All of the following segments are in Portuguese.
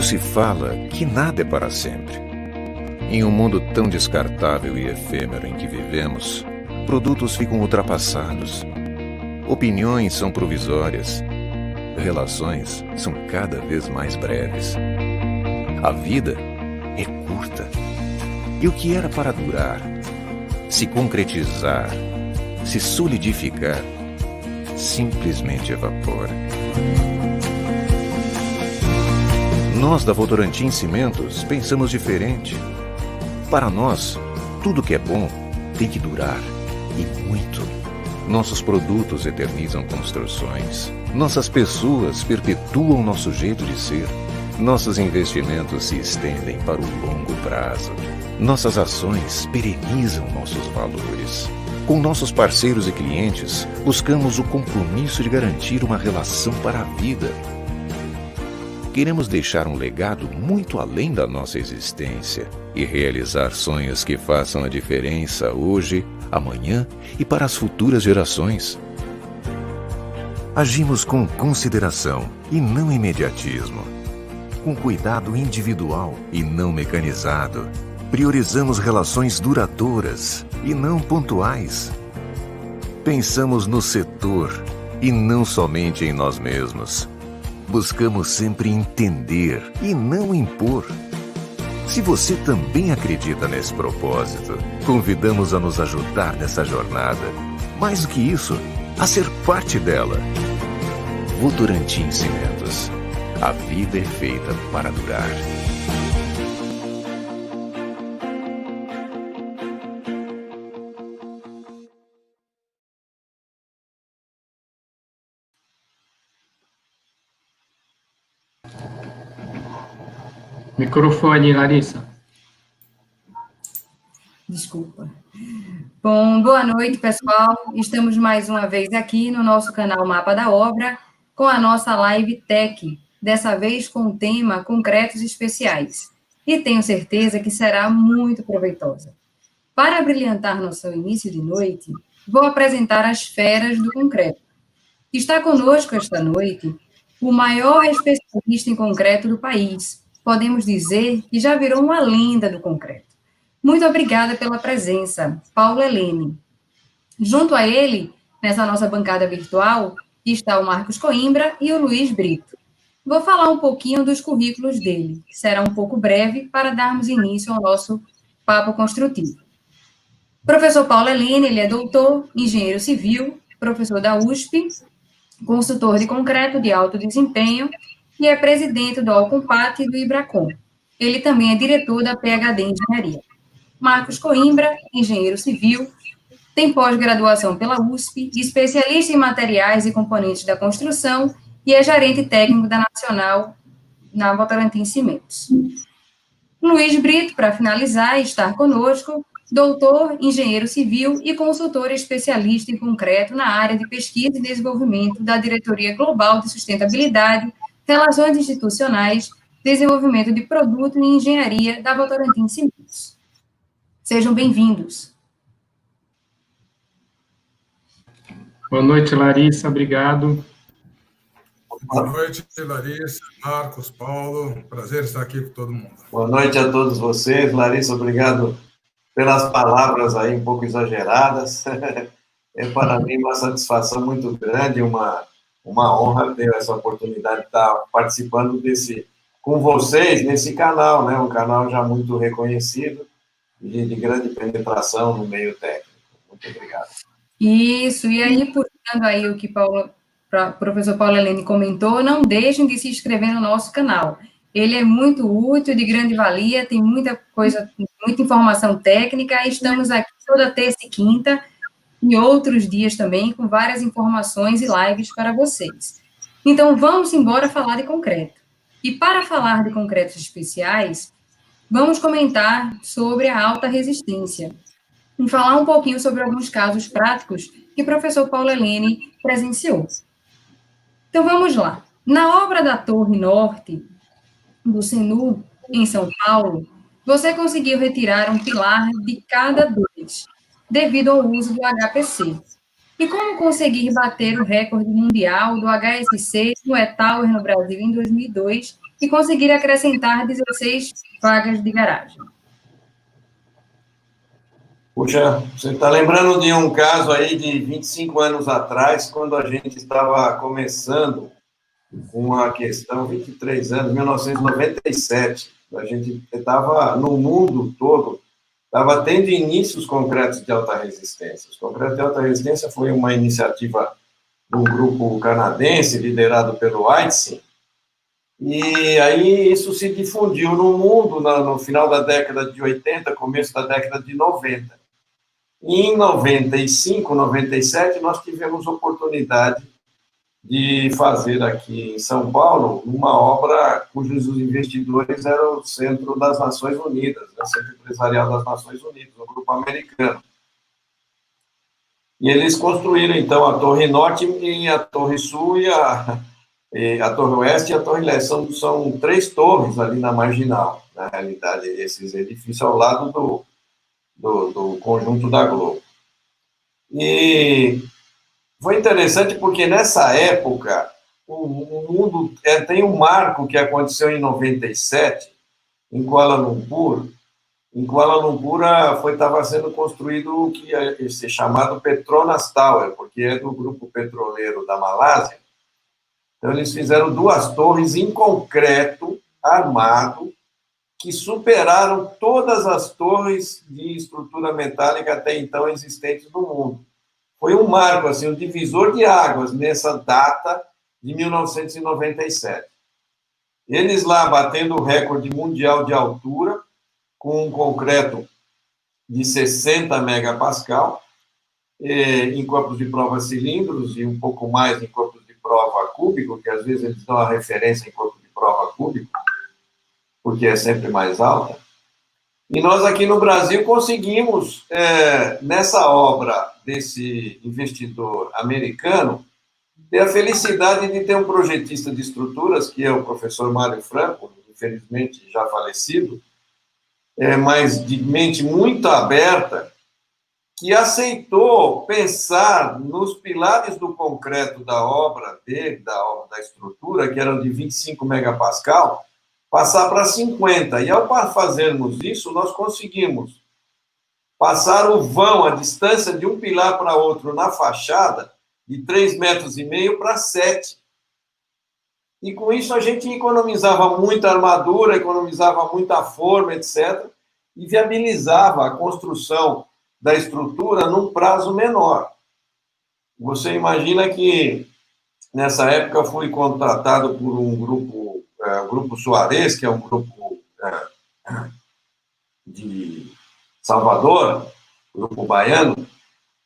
se fala que nada é para sempre. Em um mundo tão descartável e efêmero em que vivemos, produtos ficam ultrapassados. Opiniões são provisórias. Relações são cada vez mais breves. A vida é curta. E o que era para durar, se concretizar, se solidificar, simplesmente evapora. Nós da Votorantim Cimentos pensamos diferente. Para nós, tudo que é bom tem que durar, e muito. Nossos produtos eternizam construções. Nossas pessoas perpetuam nosso jeito de ser. Nossos investimentos se estendem para o longo prazo. Nossas ações perenizam nossos valores. Com nossos parceiros e clientes, buscamos o compromisso de garantir uma relação para a vida. Queremos deixar um legado muito além da nossa existência e realizar sonhos que façam a diferença hoje, amanhã e para as futuras gerações. Agimos com consideração e não imediatismo, com cuidado individual e não mecanizado. Priorizamos relações duradouras e não pontuais. Pensamos no setor e não somente em nós mesmos. Buscamos sempre entender e não impor. Se você também acredita nesse propósito, convidamos a nos ajudar nessa jornada. Mais do que isso, a ser parte dela. Votorantim Cimentos. A vida é feita para durar. Microfone, Larissa. Desculpa. Bom, boa noite, pessoal. Estamos mais uma vez aqui no nosso canal Mapa da Obra, com a nossa Live Tech, dessa vez com o tema Concretos Especiais. E tenho certeza que será muito proveitosa. Para brilhantar nosso início de noite, vou apresentar as feras do concreto. Está conosco esta noite o maior especialista em concreto do país. Podemos dizer que já virou uma lenda do concreto. Muito obrigada pela presença, Paulo Helene. Junto a ele, nessa nossa bancada virtual, está o Marcos Coimbra e o Luiz Brito. Vou falar um pouquinho dos currículos dele, que será um pouco breve para darmos início ao nosso papo construtivo. Professor Paulo Helene, ele é doutor, engenheiro civil, professor da USP, consultor de concreto de alto desempenho e é presidente do Alcompat e do Ibracon. Ele também é diretor da PhD em Engenharia. Marcos Coimbra, engenheiro civil, tem pós-graduação pela USP, especialista em materiais e componentes da construção e é gerente técnico da Nacional na Votorantim Cimentos. Luiz Brito, para finalizar, estar conosco, doutor, engenheiro civil e consultor especialista em concreto na área de pesquisa e desenvolvimento da Diretoria Global de Sustentabilidade, Relações Institucionais, Desenvolvimento de Produto e Engenharia da Votorantim Cimentos. Sejam bem-vindos. Boa noite, Larissa. Obrigado. Boa noite, Larissa, Marcos, Paulo. Prazer estar aqui com todo mundo. Boa noite a todos vocês. Larissa, obrigado pelas palavras aí um pouco exageradas. É para mim uma satisfação muito grande, uma honra ter essa oportunidade de estar participando com vocês nesse canal, né? Um canal já muito reconhecido e de grande penetração no meio técnico. Muito obrigado. Isso, e aí, puxando aí o que o professor Paulo Helene comentou, não deixem de se inscrever no nosso canal. Ele é muito útil, de grande valia, tem muita coisa, muita informação técnica. Estamos aqui toda terça e quinta, e outros dias também, com várias informações e lives para vocês. Então, vamos embora falar de concreto. E para falar de concretos especiais, vamos comentar sobre a alta resistência e falar um pouquinho sobre alguns casos práticos que o professor Paulo Helene presenciou. Então, vamos lá. Na obra da Torre Norte do Senu, em São Paulo, você conseguiu retirar um pilar de cada dois, devido ao uso do HPC. E como conseguir bater o recorde mundial do HSC no E-Tower no Brasil em 2002, e conseguir acrescentar 16 vagas de garagem. Puxa, você está lembrando de um caso aí de 25 anos atrás, quando a gente estava começando uma questão, 23 anos, 1997, a gente estava no mundo todo, estava tendo início os concretos de alta resistência. Os concretos de alta resistência foi uma iniciativa de um grupo canadense, liderado pelo Einstein, e aí isso se difundiu no mundo no final da década de 80, começo da década de 90. E em 95, 97, nós tivemos oportunidade de fazer aqui em São Paulo uma obra cujos investidores eram o Centro das Nações Unidas, o Centro Empresarial das Nações Unidas, um grupo americano. E eles construíram, então, a Torre Norte e a Torre Sul e a Torre Oeste e a Torre Leste. São 3 torres ali na Marginal, na realidade, esses edifícios ao lado do conjunto da Globo. E foi interessante porque, nessa época, o mundo tem um marco que aconteceu em 97, em Kuala Lumpur. Em Kuala Lumpur estava sendo construído o que é chamado Petronas Tower, porque é do grupo petroleiro da Malásia. Então, eles fizeram 2 torres em concreto, armado, que superaram todas as torres de estrutura metálica até então existentes no mundo. Foi um marco, assim, um divisor de águas nessa data de 1997. Eles lá batendo o recorde mundial de altura, com um concreto de 60 megapascal, em corpos de prova cilindros e um pouco mais em corpos de prova cúbico, que às vezes eles dão a referência em corpo de prova cúbico, porque é sempre mais alta. E nós aqui no Brasil conseguimos, nessa obra desse investidor americano, ter a felicidade de ter um projetista de estruturas, que é o professor Mário Franco, infelizmente já falecido, mas de mente muito aberta, que aceitou pensar nos pilares do concreto da obra dele, da estrutura, que eram de 25 megapascal, passar para 50. E ao fazermos isso, nós conseguimos passar o vão, a distância de um pilar para outro na fachada, de 3,5 metros para 7. E com isso a gente economizava muita armadura, economizava muita forma, etc., e viabilizava a construção da estrutura num prazo menor. Você imagina que, nessa época, eu fui contratado por um grupo, o Grupo Suarez, que é um grupo de Salvador, grupo baiano,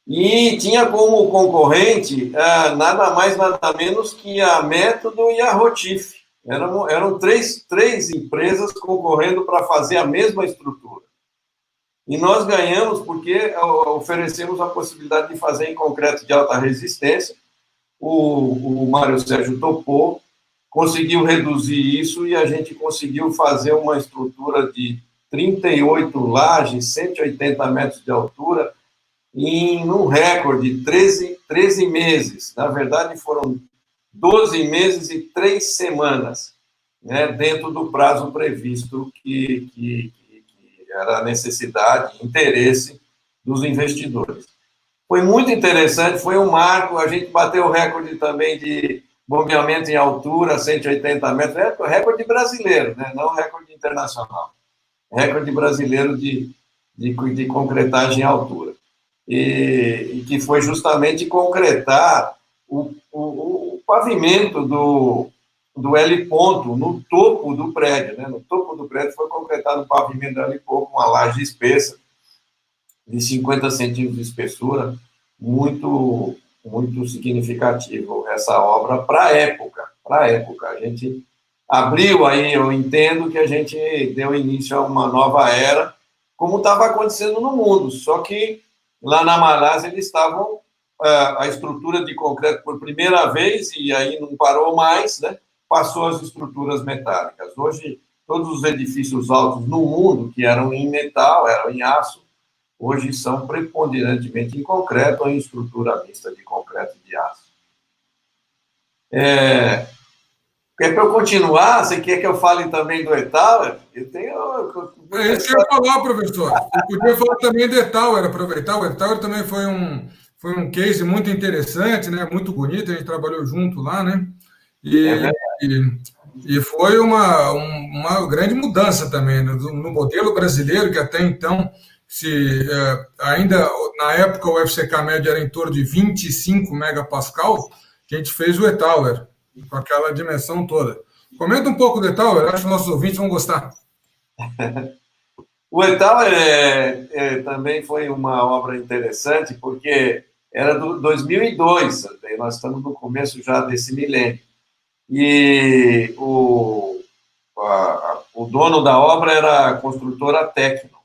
e tinha como concorrente nada mais, nada menos que a Método e a Rotif. Eram três empresas concorrendo para fazer a mesma estrutura. E nós ganhamos porque oferecemos a possibilidade de fazer em concreto de alta resistência. O Mário Sérgio topou, conseguiu reduzir isso e a gente conseguiu fazer uma estrutura de 38 lajes, 180 metros de altura, num recorde de 13 meses. Na verdade, foram 12 meses e 3 semanas, né, dentro do prazo previsto que era a necessidade, interesse dos investidores. Foi muito interessante, foi um marco, a gente bateu o recorde também de bombeamento em altura, 180 metros, recorde brasileiro, né, não recorde internacional, recorde brasileiro de concretagem em altura. E que foi justamente concretar o pavimento do L-ponto no topo do prédio, né? No topo do prédio foi concretado um pavimento do L-ponto, uma laje espessa, de 50 centímetros de espessura, muito, muito significativo essa obra para a época. A gente abriu aí, eu entendo que a gente deu início a uma nova era, como estava acontecendo no mundo, só que lá na Malásia eles estavam a estrutura de concreto por primeira vez, e aí não parou mais, né? Passou às estruturas metálicas. Hoje, todos os edifícios altos no mundo, que eram em metal, eram em aço, hoje são preponderantemente em concreto ou em estrutura mista de concreto e de aço. Quer para eu continuar? Você quer que eu fale também do E-Tower? Eu tenho... É isso que eu ia falar, professor. Eu podia falar também do E-Tower, aproveitar. O E-Tower também foi um case muito interessante, né? Muito bonito, a gente trabalhou junto lá, né? E foi uma grande mudança também no modelo brasileiro, que até então, ainda na época o FCK médio era em torno de 25 megapascal, a gente fez o E-Tower, com aquela dimensão toda. Comenta um pouco do E-Tower, acho que nossos ouvintes vão gostar. O E-Tower também foi uma obra interessante, porque era do 2002, nós estamos no começo já desse milênio. E o dono da obra era a construtora Tecno.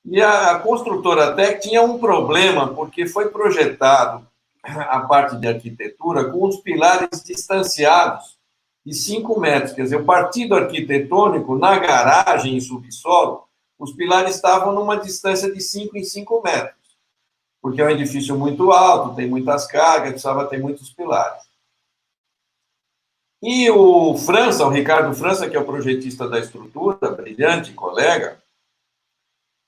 E a construtora Tecno tinha um problema, porque foi projetado a parte de arquitetura com os pilares distanciados de 5 metros. Quer dizer, o partido arquitetônico, na garagem e subsolo, os pilares estavam numa distância de 5 em 5 metros, porque é um edifício muito alto, tem muitas cargas, precisava ter muitos pilares. E o Ricardo França, que é o projetista da estrutura, brilhante colega,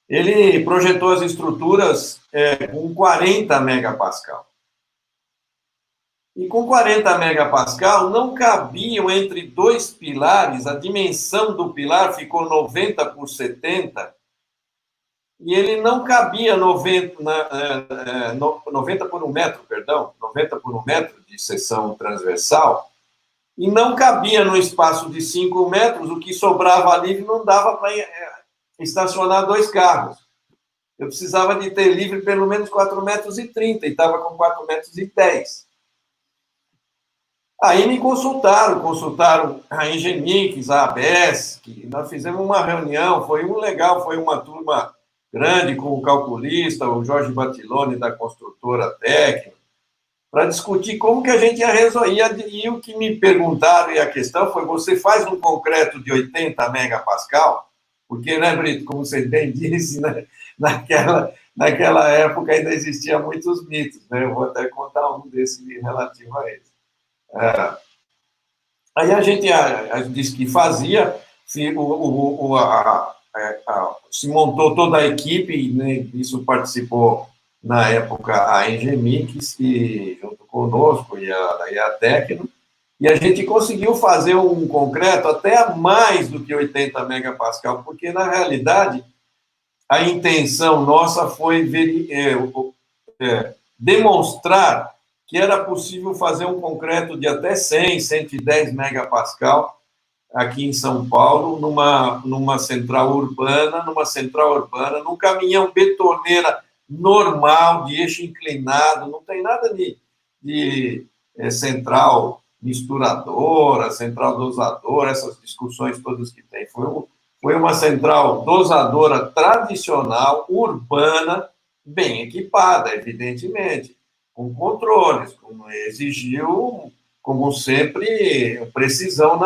ele projetou as estruturas com 40 megapascal. E com 40 megapascal não cabiam entre 2 pilares, a dimensão do pilar ficou 90 por 70, e ele não cabia 90 por 1 metro, perdão, 90 por 1 metro de seção transversal, e não cabia no espaço de 5 metros, o que sobrava livre não dava para estacionar 2 carros. Eu precisava de ter livre pelo menos 4,30 metros, e estava com 4,10 metros. Aí me consultaram a Engemix, a ABS, que nós fizemos uma reunião, foi uma turma grande com o calculista, o Jorge Batiloni, da construtora Tecno, para discutir como que a gente ia resolver. E o que me perguntaram, e a questão foi, você faz um concreto de 80 megapascal? Porque, né, Brito, como você bem disse, né, naquela época ainda existiam muitos mitos, né? Eu vou até contar um desses relativo a eles. Aí a gente disse que fazia, se montou toda a equipe, né, isso participou na época a Engemix, e junto conosco, e a Tecno, e a gente conseguiu fazer um concreto até a mais do que 80 megapascal, porque, na realidade, a intenção nossa foi demonstrar que era possível fazer um concreto de até 100, 110 megapascal aqui em São Paulo, numa central urbana, num caminhão betoneira normal, de eixo inclinado, não tem nada de central misturadora, central dosadora, essas discussões todas que tem. Foi uma central dosadora tradicional, urbana, bem equipada, evidentemente, com controles, exigiu, como sempre, precisão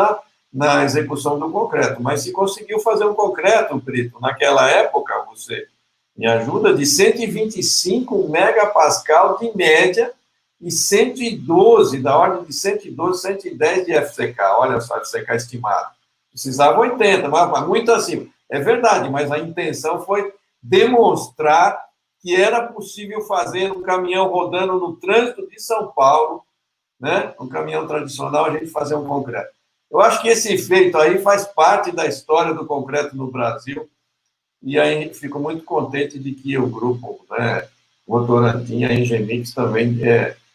na execução do concreto. Mas se conseguiu fazer um concreto, Brito, naquela época, você me ajuda, de 125 megapascal de média e 112, da ordem de 112, 110 de FCK. Olha só, FCK estimado. Precisava 80, mas muito acima. É verdade, mas a intenção foi demonstrar que era possível fazer um caminhão rodando no trânsito de São Paulo, né? Um caminhão tradicional, a gente fazer um concreto. Eu acho que esse feito aí faz parte da história do concreto no Brasil, e aí fico muito contente de que o grupo, né, Votorantim, a Engemix também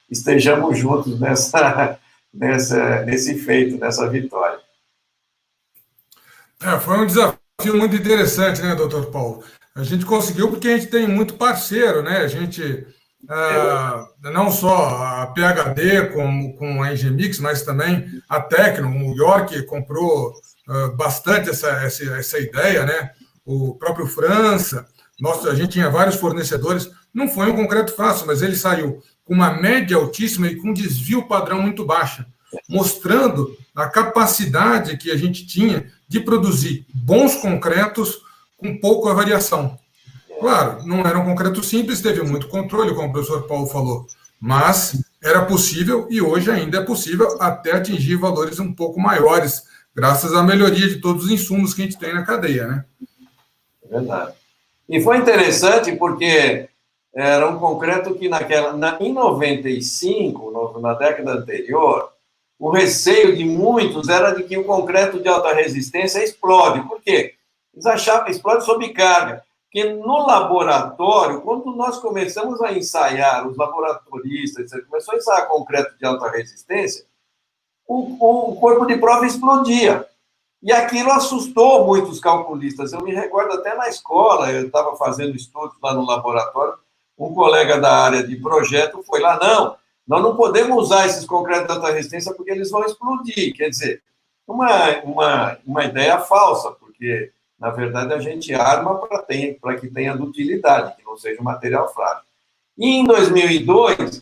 estejamos juntos nesse feito, nessa vitória. Foi um desafio muito interessante, né, doutor Paulo? A gente conseguiu porque a gente tem muito parceiro, né? A gente, não só a PHD com a Engemix, mas também a Tecno, o York comprou bastante essa ideia, né? O próprio França, a gente tinha vários fornecedores. Não foi um concreto fácil, mas ele saiu com uma média altíssima e com desvio padrão muito baixa, mostrando a capacidade que a gente tinha de produzir bons concretos com pouca variação. Claro, não era um concreto simples, teve muito controle, como o professor Paulo falou, mas era possível e hoje ainda é possível até atingir valores um pouco maiores, graças à melhoria de todos os insumos que a gente tem na cadeia, né? É verdade. E foi interessante porque era um concreto que em 95, na década anterior, o receio de muitos era de que o concreto de alta resistência explode. Por quê? Eles achavam que explode sob carga. Porque no laboratório, quando nós começamos a ensaiar, os laboratoristas, começou a ensaiar concreto de alta resistência, o corpo de prova explodia. E aquilo assustou muitos calculistas. Eu me recordo até na escola, eu estava fazendo estudos lá no laboratório, um colega da área de projeto foi lá, não, nós não podemos usar esses concretos de alta resistência porque eles vão explodir. Quer dizer, uma ideia falsa, porque, na verdade, a gente arma para que tenha dutilidade, que não seja um material frágil. E em 2002,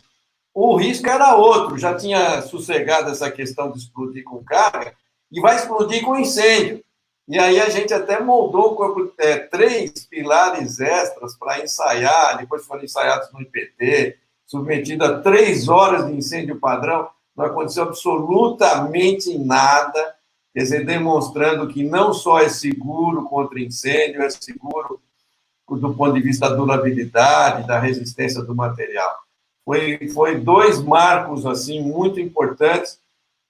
o risco era outro, já tinha sossegado essa questão de explodir com carga, e vai explodir com incêndio. E aí a gente até moldou o corpo, 3 pilares extras para ensaiar, depois foram ensaiados no IPT, submetido a 3 horas de incêndio padrão, não aconteceu absolutamente nada, quer dizer, demonstrando que não só é seguro contra incêndio, é seguro do ponto de vista da durabilidade, da resistência do material. Foi 2 marcos, assim, muito importantes.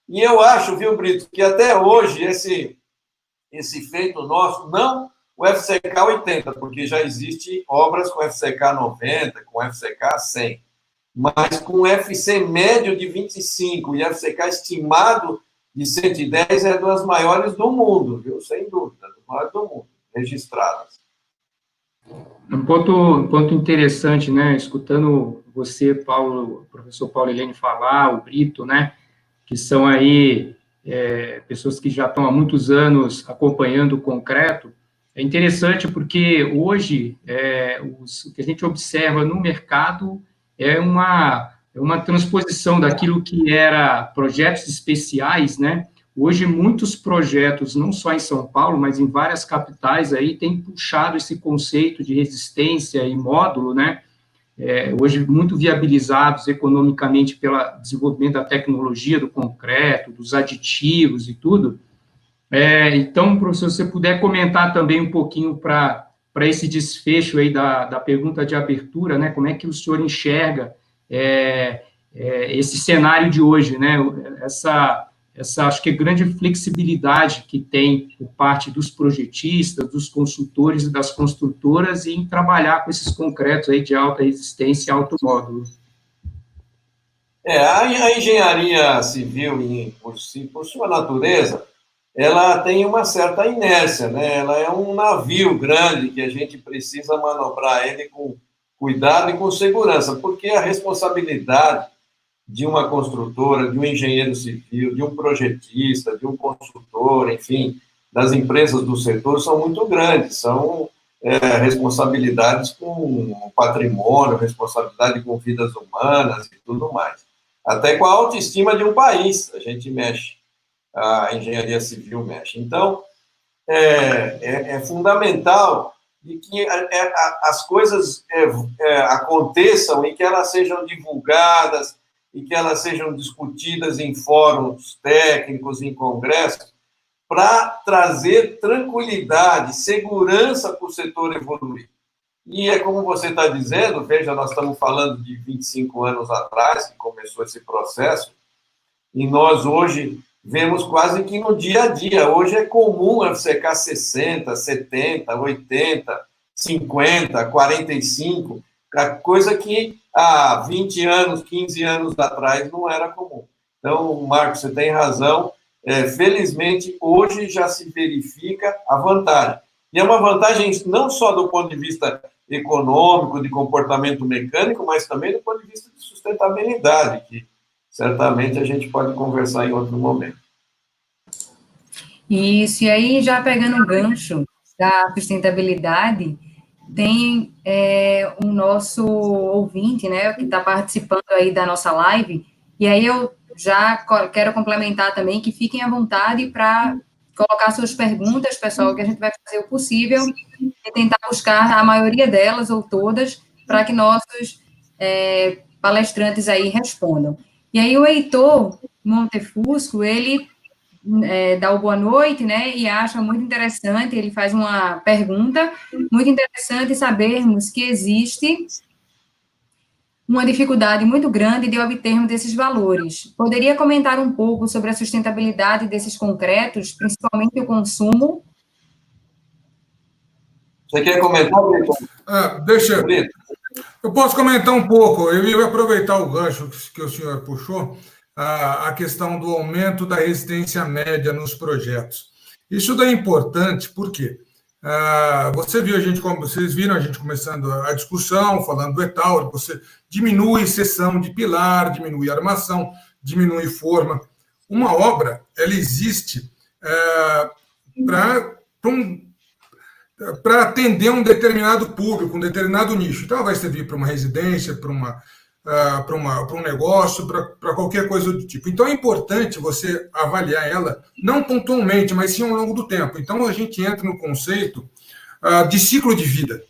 E eu acho, viu, Brito, que até hoje esse feito nosso, não o FCK 80, porque já existe obras com FCK 90, com FCK 100, mas com FC médio de 25 e FCK estimado de 110 é das maiores do mundo, viu? Sem dúvida, das maiores do mundo, registradas. Um ponto interessante, né? Escutando você, Paulo, o professor Paulo Helene falar, o Brito, né? Que são aí pessoas que já estão há muitos anos acompanhando o concreto. É interessante porque hoje o que a gente observa no mercado é uma transposição daquilo que era projetos especiais, né? Hoje, muitos projetos, não só em São Paulo, mas em várias capitais aí, têm puxado esse conceito de resistência e módulo, né? Hoje muito viabilizados economicamente pelo desenvolvimento da tecnologia do concreto, dos aditivos e tudo. Então, professor, se você puder comentar também um pouquinho para esse desfecho aí da pergunta de abertura, né? Como é que o senhor enxerga esse cenário de hoje, né? Essa, acho que, grande flexibilidade que tem por parte dos projetistas, dos consultores e das construtoras em trabalhar com esses concretos aí de alta resistência e alto módulo. A engenharia civil, por sua natureza, ela tem uma certa inércia, né? Ela é um navio grande que a gente precisa manobrar ele com cuidado e com segurança, porque a responsabilidade de uma construtora, de um engenheiro civil, de um projetista, de um consultor, enfim, das empresas do setor são muito grandes, são responsabilidades com patrimônio, responsabilidade com vidas humanas e tudo mais. Até com a autoestima de um país a gente mexe, a engenharia civil mexe. Então, é fundamental de que as coisas aconteçam e que elas sejam divulgadas, e que elas sejam discutidas em fóruns técnicos, em congressos, para trazer tranquilidade, segurança para o setor evoluir. E é como você está dizendo, veja, nós estamos falando de 25 anos atrás, que começou esse processo, e nós hoje vemos quase que no dia a dia. Hoje é comum FCK 60, 70, 80, 50, 45, coisa que há 20 anos, 15 anos atrás não era comum. Então, Marcos, você tem razão. Felizmente, hoje já se verifica a vantagem. E é uma vantagem não só do ponto de vista econômico, de comportamento mecânico, mas também do ponto de vista de sustentabilidade, que certamente a gente pode conversar em outro momento. Isso, e aí, já pegando o gancho da sustentabilidade, tem o nosso ouvinte, né, que está participando aí da nossa live, e aí eu já quero complementar também, que fiquem à vontade para colocar suas perguntas, pessoal, que a gente vai fazer o possível e tentar buscar a maioria delas, ou todas, para que nossos palestrantes aí respondam. E aí o Heitor Montefusco, ele dá o boa noite, né, e acha muito interessante, ele faz uma pergunta, muito interessante sabermos que existe uma dificuldade muito grande de obtermos desses valores. Poderia comentar um pouco sobre a sustentabilidade desses concretos, principalmente o consumo? Você quer comentar, Brito? Deixa. Brito? Eu posso comentar um pouco. Eu ia aproveitar o gancho que o senhor puxou, a questão do aumento da resistência média nos projetos. Isso daí é importante, porque vocês viram a gente começando a discussão, falando do etal, você diminui seção de pilar, diminui armação, diminui forma. Uma obra, ela existe para atender um determinado público, um determinado nicho. Então, ela vai servir para uma residência, para um negócio, para qualquer coisa do tipo. Então, é importante você avaliar ela, não pontualmente, mas sim ao longo do tempo. Então, a gente entra no conceito de ciclo de vida.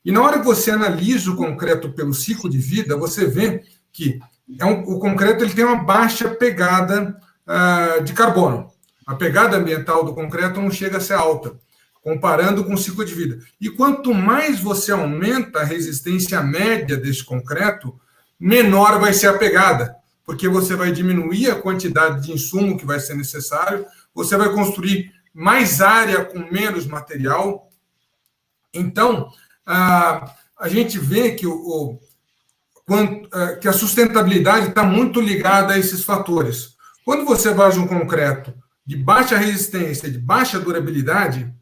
E na hora que você analisa o concreto pelo ciclo de vida, você vê que o concreto ele tem uma baixa pegada de carbono. A pegada ambiental do concreto não chega a ser alta, comparando com o ciclo de vida. E quanto mais você aumenta a resistência média desse concreto, menor vai ser a pegada, porque você vai diminuir a quantidade de insumo que vai ser necessário, você vai construir mais área com menos material. Então, a gente vê que, que a sustentabilidade está muito ligada a esses fatores. Quando você faz um concreto de baixa resistência, de baixa durabilidade,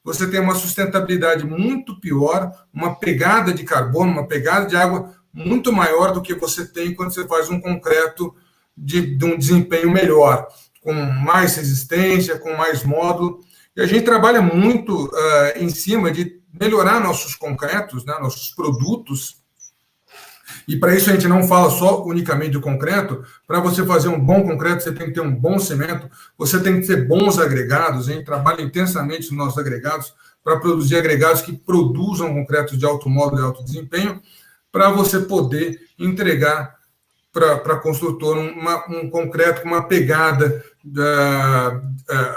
você tem uma sustentabilidade muito pior, uma pegada de carbono, uma pegada de água muito maior do que você tem quando você faz um concreto de um desempenho melhor, com mais resistência, com mais módulo. E a gente trabalha muito em cima de melhorar nossos concretos, né, nossos produtos. E para isso a gente não fala só unicamente do concreto. Para você fazer um bom concreto, você tem que ter um bom cimento, você tem que ter bons agregados. A gente trabalha intensamente nos nossos agregados para produzir agregados que produzam concretos de alto módulo e alto desempenho, para você poder entregar para construtor um concreto com uma pegada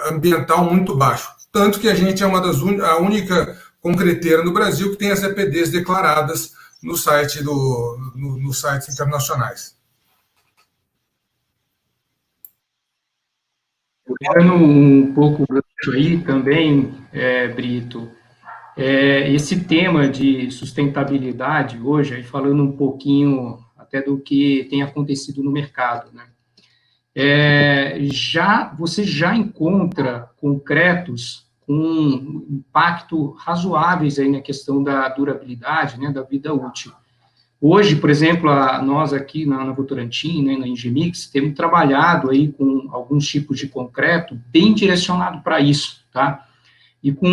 ambiental muito baixo. Tanto que a gente é a única concreteira no Brasil que tem as EPDs declaradas nos sites internacionais. Pegando um pouco aí também, Brito, esse tema de sustentabilidade hoje, aí falando um pouquinho até do que tem acontecido no mercado, né? Você já encontra concretos com impacto razoáveis aí na questão da durabilidade, né, da vida útil. Hoje, por exemplo, nós aqui na Votorantim, né, na Engemix, temos trabalhado aí com alguns tipos de concreto bem direcionado para isso, tá? E com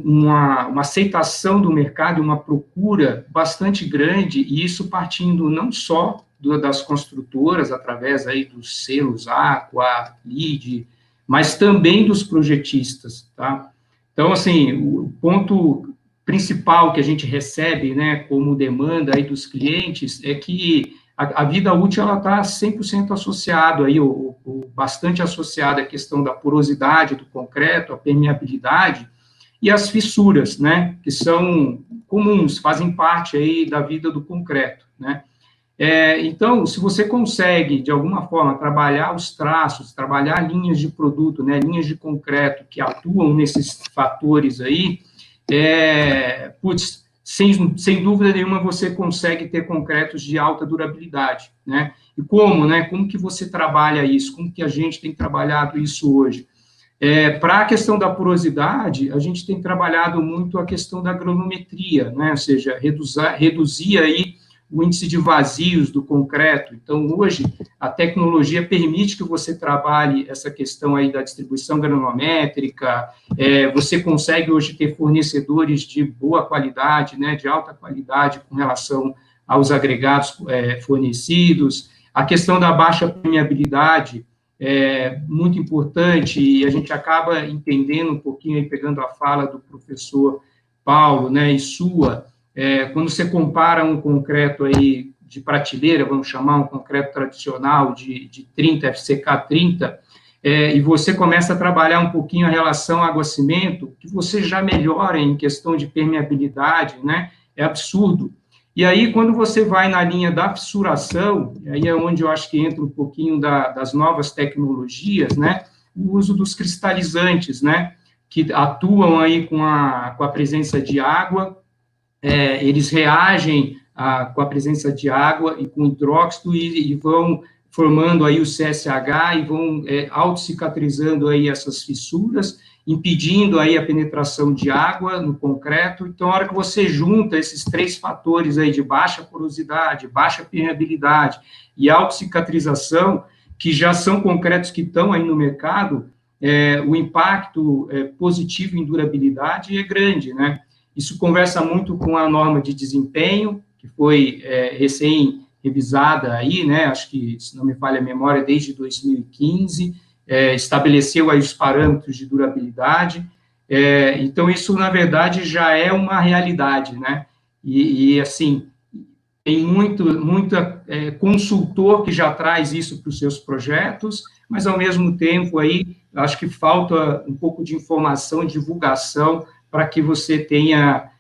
uma aceitação do mercado e uma procura bastante grande, e isso partindo não só das construtoras, através aí dos selos Aqua, LEED, mas também dos projetistas, tá? Então, assim, o ponto principal que a gente recebe, né, como demanda aí dos clientes, é que a vida útil, ela está 100% associado aí, bastante associada à questão da porosidade do concreto, a permeabilidade e as fissuras, né, que são comuns, fazem parte aí da vida do concreto, né. Então, se você consegue, de alguma forma, trabalhar os traços, trabalhar linhas de produto, né, linhas de concreto que atuam nesses fatores aí, sem dúvida nenhuma, você consegue ter concretos de alta durabilidade, né? E como, né? Como que você trabalha isso? Como que a gente tem trabalhado isso hoje? Para a questão da porosidade, a gente tem trabalhado muito a questão da granulometria, né? Ou seja, reduzir aí o índice de vazios do concreto. Então, hoje, a tecnologia permite que você trabalhe essa questão aí da distribuição granulométrica, você consegue hoje ter fornecedores de boa qualidade, né, de alta qualidade com relação aos agregados fornecidos. A questão da baixa permeabilidade é muito importante, e a gente acaba entendendo um pouquinho, aí, pegando a fala do professor Paulo, né, e sua, quando você compara um concreto aí de prateleira, vamos chamar um concreto tradicional de 30, FCK 30, e você começa a trabalhar um pouquinho a relação água-cimento, que você já melhora em questão de permeabilidade, né? É absurdo. E aí, quando você vai na linha da fissuração, aí é onde eu acho que entra um pouquinho das novas tecnologias, né? O uso dos cristalizantes, né? Que atuam aí com a presença de água, eles reagem com a presença de água e com hidróxido e vão formando aí o CSH e vão autocicatrizando aí essas fissuras, impedindo aí a penetração de água no concreto. Então, a hora que você junta esses 3 fatores aí de baixa porosidade, baixa permeabilidade e autocicatrização, que já são concretos que estão aí no mercado, o impacto positivo em durabilidade é grande, né? Isso conversa muito com a norma de desempenho, que foi recém-revisada aí, né? Acho que, se não me falha a memória, desde 2015, estabeleceu aí os parâmetros de durabilidade. Então, isso, na verdade, já é uma realidade, né? E assim, tem muito consultor que já traz isso para os seus projetos, mas, ao mesmo tempo, aí, acho que falta um pouco de informação, divulgação, para que você tenha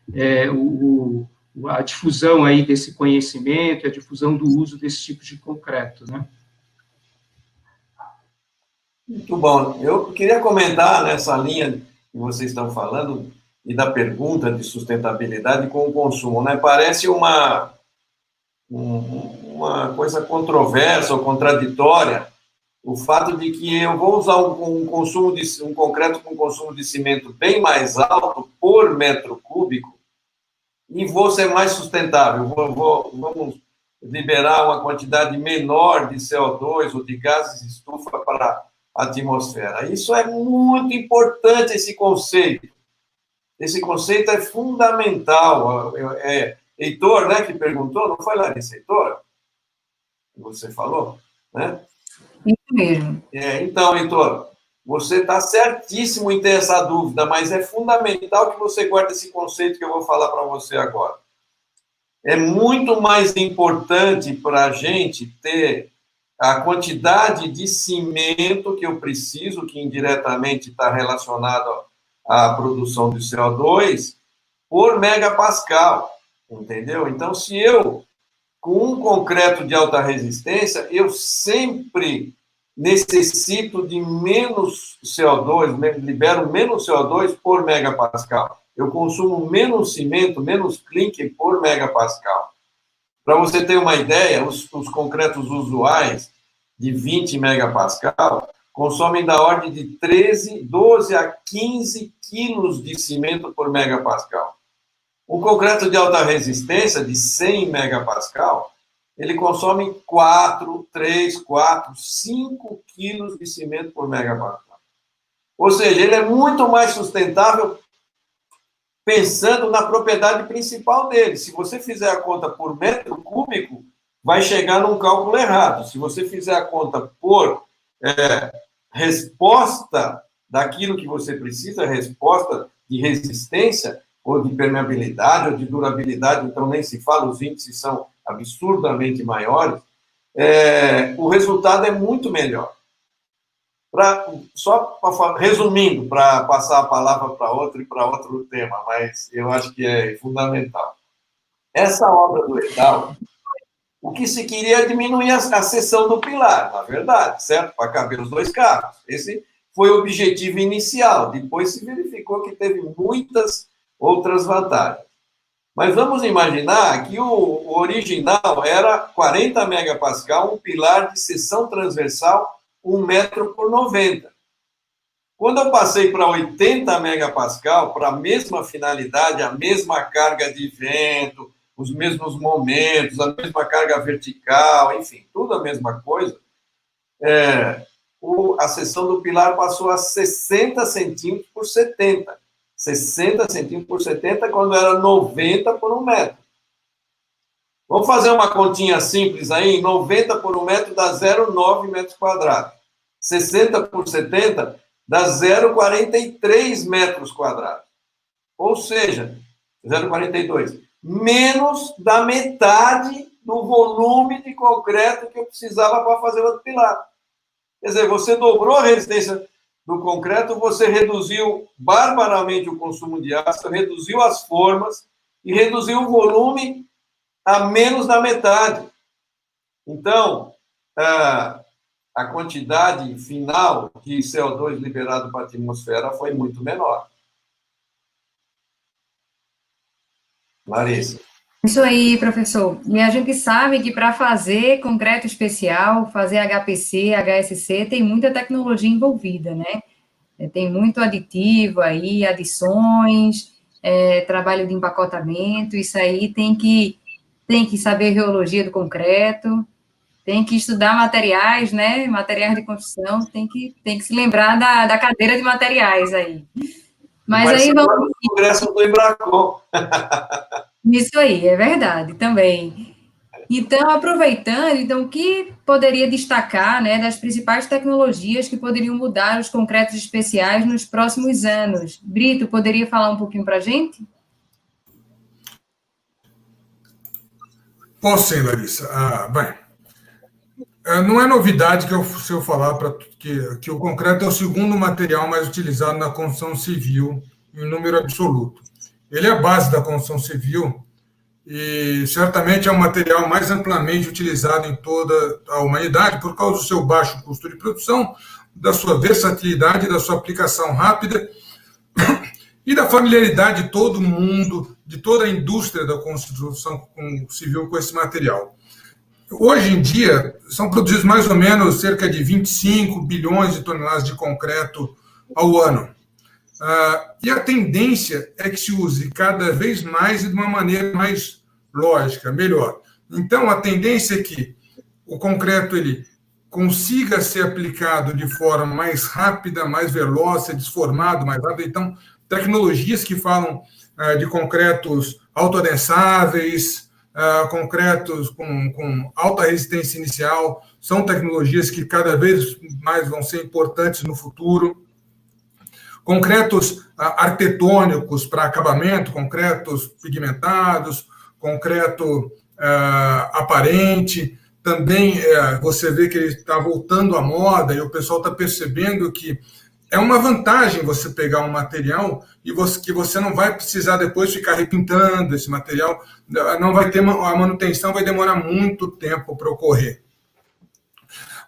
a difusão aí desse conhecimento, a difusão do uso desse tipo de concreto, né? Muito bom. Eu queria comentar nessa linha que vocês estão falando e da pergunta de sustentabilidade com o consumo, né? Parece uma coisa controversa ou contraditória o fato de que eu vou usar um concreto com consumo de cimento bem mais alto por metro cúbico e vou ser mais sustentável. Vamos liberar uma quantidade menor de CO2 ou de gases de estufa para a atmosfera. Isso é muito importante, esse conceito. Esse conceito é fundamental. Heitor, né, que perguntou, não foi, Larissa? Heitor? Você falou, né? Isso mesmo. Então, Heitor, você está certíssimo em ter essa dúvida, mas é fundamental que você guarde esse conceito que eu vou falar para você agora. É muito mais importante para a gente ter a quantidade de cimento que eu preciso, que indiretamente está relacionado à produção de CO2, por megapascal, entendeu? Então, se eu, com um concreto de alta resistência, eu sempre necessito de menos CO2, libero menos CO2 por megapascal. Eu consumo menos cimento, menos clinker por megapascal. Para você ter uma ideia, os concretos usuais de 20 megapascal consomem da ordem de 12 a 15 quilos de cimento por megapascal. O concreto de alta resistência, de 100 megapascal, ele consome 3, 4, 5 quilos de cimento por megapascal. Ou seja, ele é muito mais sustentável pensando na propriedade principal dele. Se você fizer a conta por metro cúbico, vai chegar num cálculo errado. Se você fizer a conta por resposta daquilo que você precisa, resposta de resistência, ou de permeabilidade, ou de durabilidade, então nem se fala, os índices são absurdamente maiores, o resultado é muito melhor. Resumindo, para passar a palavra para outro e para outro tema, mas eu acho que é fundamental. Essa obra do Edal, o que se queria é diminuir a seção do pilar, na verdade, certo? Para caber os 2 carros. Esse foi o objetivo inicial. Depois se verificou que teve muitas outras vantagens. Mas vamos imaginar que o original era 40 megapascal, um pilar de seção transversal 1 metro por 90. Quando eu passei para 80 megapascal, para a mesma finalidade, a mesma carga de vento, os mesmos momentos, a mesma carga vertical, enfim, tudo a mesma coisa, a seção do pilar passou a 60 centímetros por 70. 60 centímetros por 70, quando era 90 por 1 metro. Vamos fazer uma continha simples aí, 90 por 1 metro dá 0,9 metros quadrados. 60 por 70 dá 0,43 metros quadrados. Ou seja, 0,42. Menos da metade do volume de concreto que eu precisava para fazer o outro pilar. Quer dizer, você dobrou a resistência do concreto, você reduziu barbaramente o consumo de aço, reduziu as formas e reduziu o volume a menos da metade. Então, a quantidade final de CO2 liberado para a atmosfera foi muito menor. Larissa. Isso aí, professor. E a gente sabe que para fazer concreto especial, fazer HPC, HSC, tem muita tecnologia envolvida, né? Tem muito aditivo aí, adições, trabalho de empacotamento, isso aí tem que saber geologia do concreto, tem que estudar materiais, né? Materiais de construção, tem que se lembrar da cadeira de materiais aí. Mas aí vamos... O congresso do Embracon. Isso aí, é verdade, também. Então, aproveitando, então, o que poderia destacar, né, das principais tecnologias que poderiam mudar os concretos especiais nos próximos anos? Brito, poderia falar um pouquinho para a gente? Posso sim, Larissa. Não é novidade se eu falar que o concreto é o segundo material mais utilizado na construção civil em número absoluto. Ele é a base da construção civil e certamente é o material mais amplamente utilizado em toda a humanidade por causa do seu baixo custo de produção, da sua versatilidade, da sua aplicação rápida e da familiaridade de todo mundo, de toda a indústria da construção civil com esse material. Hoje em dia, são produzidos mais ou menos cerca de 25 bilhões de toneladas de concreto ao ano. E a tendência é que se use cada vez mais e de uma maneira mais lógica, melhor. Então, a tendência é que o concreto ele consiga ser aplicado de forma mais rápida, mais veloz, ser desformado mais rápido. Então, tecnologias que falam de concretos autoadensáveis, concretos com alta resistência inicial, são tecnologias que cada vez mais vão ser importantes no futuro. Concretos arquitetônicos para acabamento, concretos pigmentados, concreto aparente, também você vê que ele está voltando à moda e o pessoal está percebendo que é uma vantagem você pegar um material e que você não vai precisar depois ficar repintando esse material, não vai ter a manutenção, vai demorar muito tempo para ocorrer.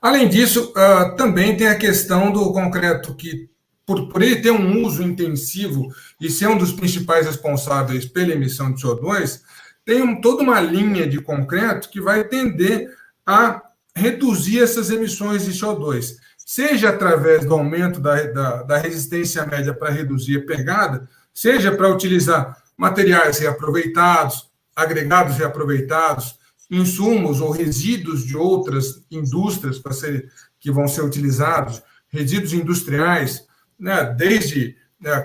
Além disso, também tem a questão do concreto que, por ele ter um uso intensivo e ser um dos principais responsáveis pela emissão de CO2, tem toda uma linha de concreto que vai tender a reduzir essas emissões de CO2, seja através do aumento da resistência média para reduzir a pegada, seja para utilizar materiais reaproveitados, agregados reaproveitados, insumos ou resíduos de outras indústrias que vão ser utilizados, resíduos industriais, né, desde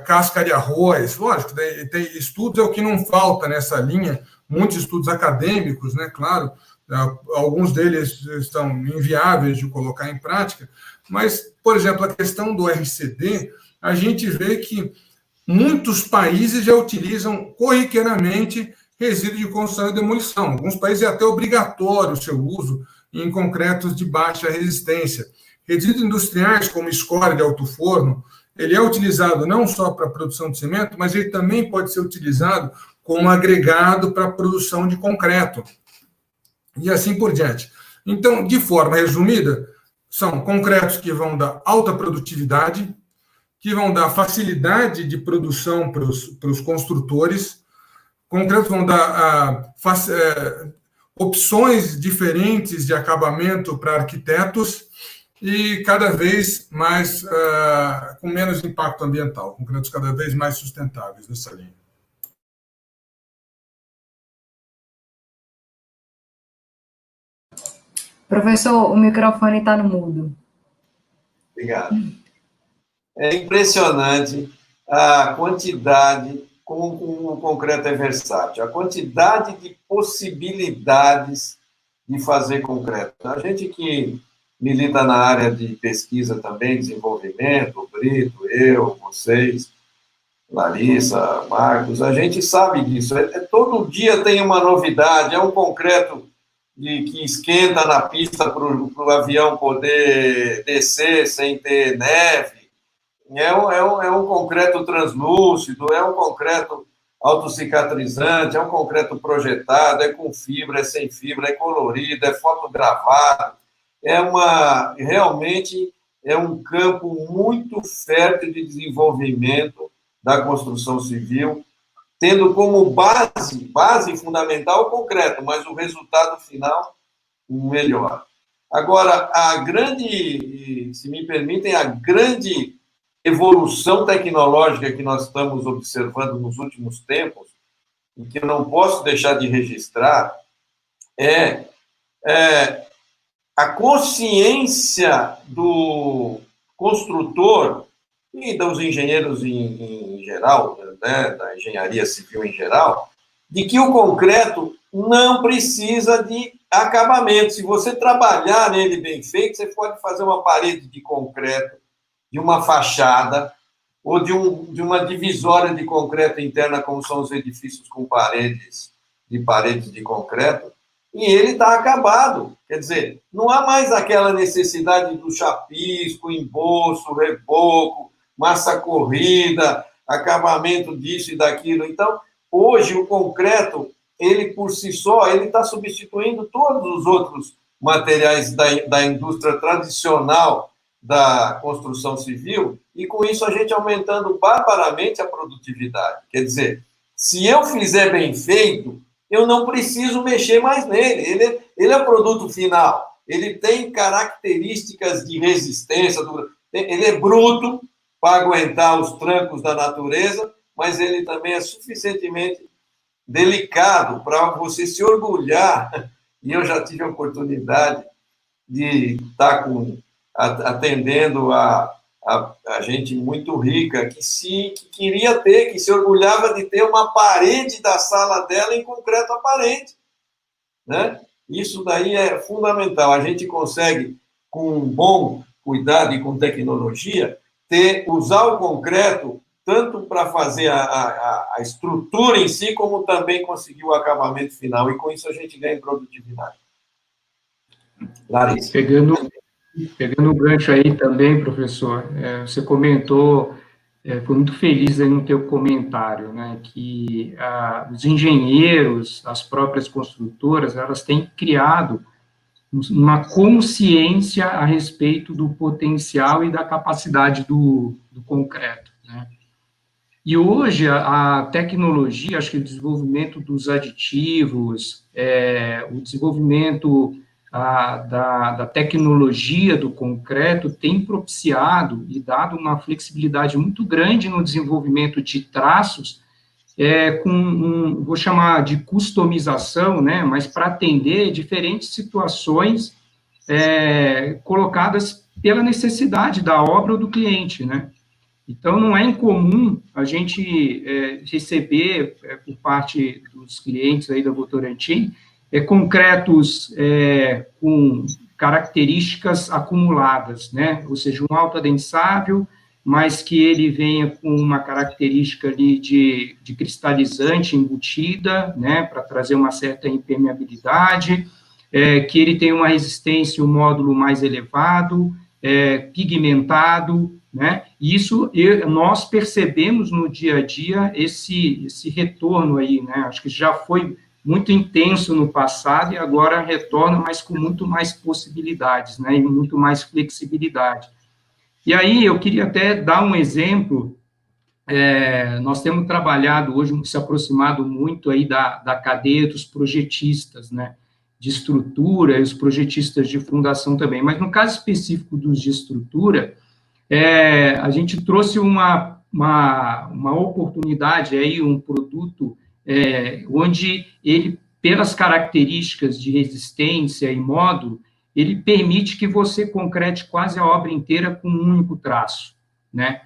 casca de arroz, lógico, tem estudos, é o que não falta nessa linha, muitos estudos acadêmicos, né, claro, alguns deles estão inviáveis de colocar em prática, mas, por exemplo, a questão do RCD, a gente vê que muitos países já utilizam corriqueiramente resíduos de construção e demolição. Alguns países é até obrigatório o seu uso em concretos de baixa resistência. Resíduos industriais, como escória de alto forno, ele é utilizado não só para a produção de cimento, mas ele também pode ser utilizado como agregado para a produção de concreto. E assim por diante. Então, de forma resumida, são concretos que vão dar alta produtividade, que vão dar facilidade de produção para os construtores, concretos vão dar opções diferentes de acabamento para arquitetos e cada vez mais com menos impacto ambiental, concretos cada vez mais sustentáveis nessa linha. Professor, o microfone está no mudo. Obrigado. É impressionante a quantidade, como o concreto é versátil, a quantidade de possibilidades de fazer concreto. A gente que milita na área de pesquisa também, desenvolvimento, o Brito, eu, vocês, Larissa, Marcos, a gente sabe disso. Todo dia tem uma novidade, é um concreto que esquenta na pista para o avião poder descer sem ter neve. É um concreto translúcido, é um concreto autocicatrizante, é um concreto projetado, é com fibra, é sem fibra, é colorido, é fotogravado. Realmente é um campo muito fértil de desenvolvimento da construção civil, tendo como base fundamental o concreto, mas o resultado final melhor. Agora, se me permitem, a grande evolução tecnológica que nós estamos observando nos últimos tempos, e que eu não posso deixar de registrar, é a consciência do construtor e dos engenheiros em geral, né, da engenharia civil em geral, de que o concreto não precisa de acabamento. Se você trabalhar nele bem feito, você pode fazer uma parede de concreto, de uma fachada, ou de uma divisória de concreto interna, como são os edifícios com paredes de concreto, e ele está acabado. Quer dizer, não há mais aquela necessidade do chapisco, embolso, reboco, massa corrida, acabamento disso e daquilo. Então, hoje, o concreto, ele por si só, ele está substituindo todos os outros materiais da indústria tradicional da construção civil, e com isso a gente aumentando barbaramente a produtividade. Quer dizer, se eu fizer bem feito, eu não preciso mexer mais nele. Ele é o produto final. Ele tem características de resistência, ele é bruto para aguentar os trancos da natureza, mas ele também é suficientemente delicado para você se orgulhar. E eu já tive a oportunidade de estar atendendo a gente muito rica que queria ter, que se orgulhava de ter uma parede da sala dela em concreto aparente, né? Isso daí é fundamental. A gente consegue, com um bom cuidado e com tecnologia, usar o concreto tanto para fazer a estrutura em si, como também conseguir o acabamento final. E com isso a gente ganha em produtividade. Larissa. Pegando o gancho aí também, professor, você comentou, foi muito feliz aí no teu comentário, né, que os engenheiros, as próprias construtoras, elas têm criado uma consciência a respeito do potencial e da capacidade do concreto, né. E hoje a tecnologia, acho que o desenvolvimento dos aditivos, o desenvolvimento da tecnologia do concreto tem propiciado e dado uma flexibilidade muito grande no desenvolvimento de traços, vou chamar de customização, né, mas para atender diferentes situações colocadas pela necessidade da obra ou do cliente, né. Então, não é incomum a gente receber, por parte dos clientes aí da Votorantim, concretos com características acumuladas, né? Ou seja, um autoadensável, mas que ele venha com uma característica ali de cristalizante embutida, né? Para trazer uma certa impermeabilidade, que ele tenha uma resistência, um módulo mais elevado, pigmentado, né? Isso nós percebemos no dia a dia esse retorno aí, né? Acho que já foi muito intenso no passado e agora retorna, mas com muito mais possibilidades, né, e muito mais flexibilidade. E aí eu queria até dar um exemplo, nós temos trabalhado hoje, se aproximado muito aí da cadeia dos projetistas, né, de estrutura, e os projetistas de fundação também, mas no caso específico dos de estrutura, a gente trouxe uma oportunidade aí, um produto onde ele, pelas características de resistência e módulo, ele permite que você concrete quase a obra inteira com um único traço, né?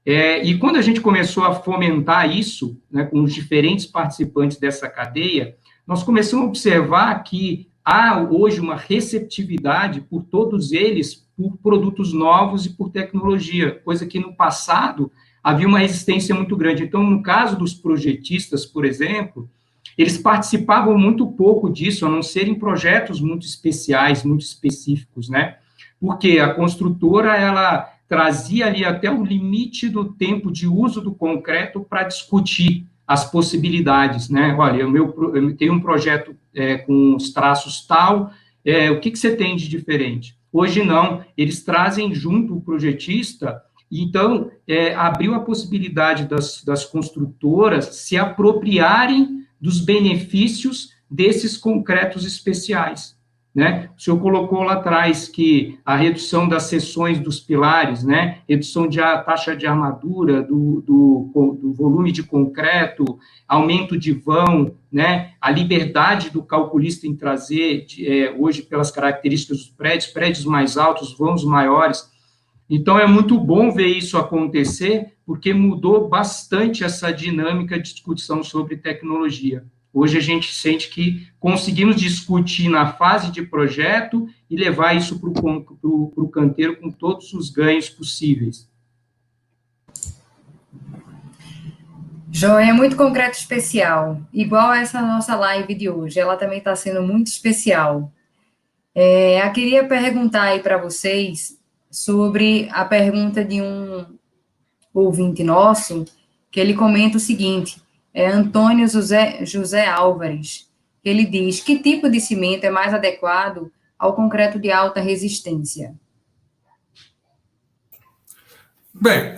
E quando a gente começou a fomentar isso, né, com os diferentes participantes dessa cadeia, nós começamos a observar que há hoje uma receptividade por todos eles, por produtos novos e por tecnologia, coisa que no passado havia uma resistência muito grande. Então, no caso dos projetistas, por exemplo, eles participavam muito pouco disso, a não ser em projetos muito especiais, muito específicos, né? Porque a construtora, ela trazia ali até o limite do tempo de uso do concreto para discutir as possibilidades, né? Olha, eu tenho um projeto com os traços tal, o que você tem de diferente? Hoje não, eles trazem junto o projetista, então abriu a possibilidade das construtoras se apropriarem dos benefícios desses concretos especiais, né? O senhor colocou lá atrás que a redução das seções dos pilares, né? Redução de taxa de armadura, do volume de concreto, aumento de vão, né? A liberdade do calculista em trazer, hoje, pelas características dos prédios mais altos, vãos maiores. Então, é muito bom ver isso acontecer, porque mudou bastante essa dinâmica de discussão sobre tecnologia. Hoje a gente sente que conseguimos discutir na fase de projeto e levar isso para o canteiro com todos os ganhos possíveis. Joia, muito concreto especial. Igual essa nossa live de hoje, ela também está sendo muito especial. Eu queria perguntar aí para vocês sobre a pergunta de um ouvinte nosso, que ele comenta o seguinte, Antônio José Álvares, ele diz, que tipo de cimento é mais adequado ao concreto de alta resistência? Bem,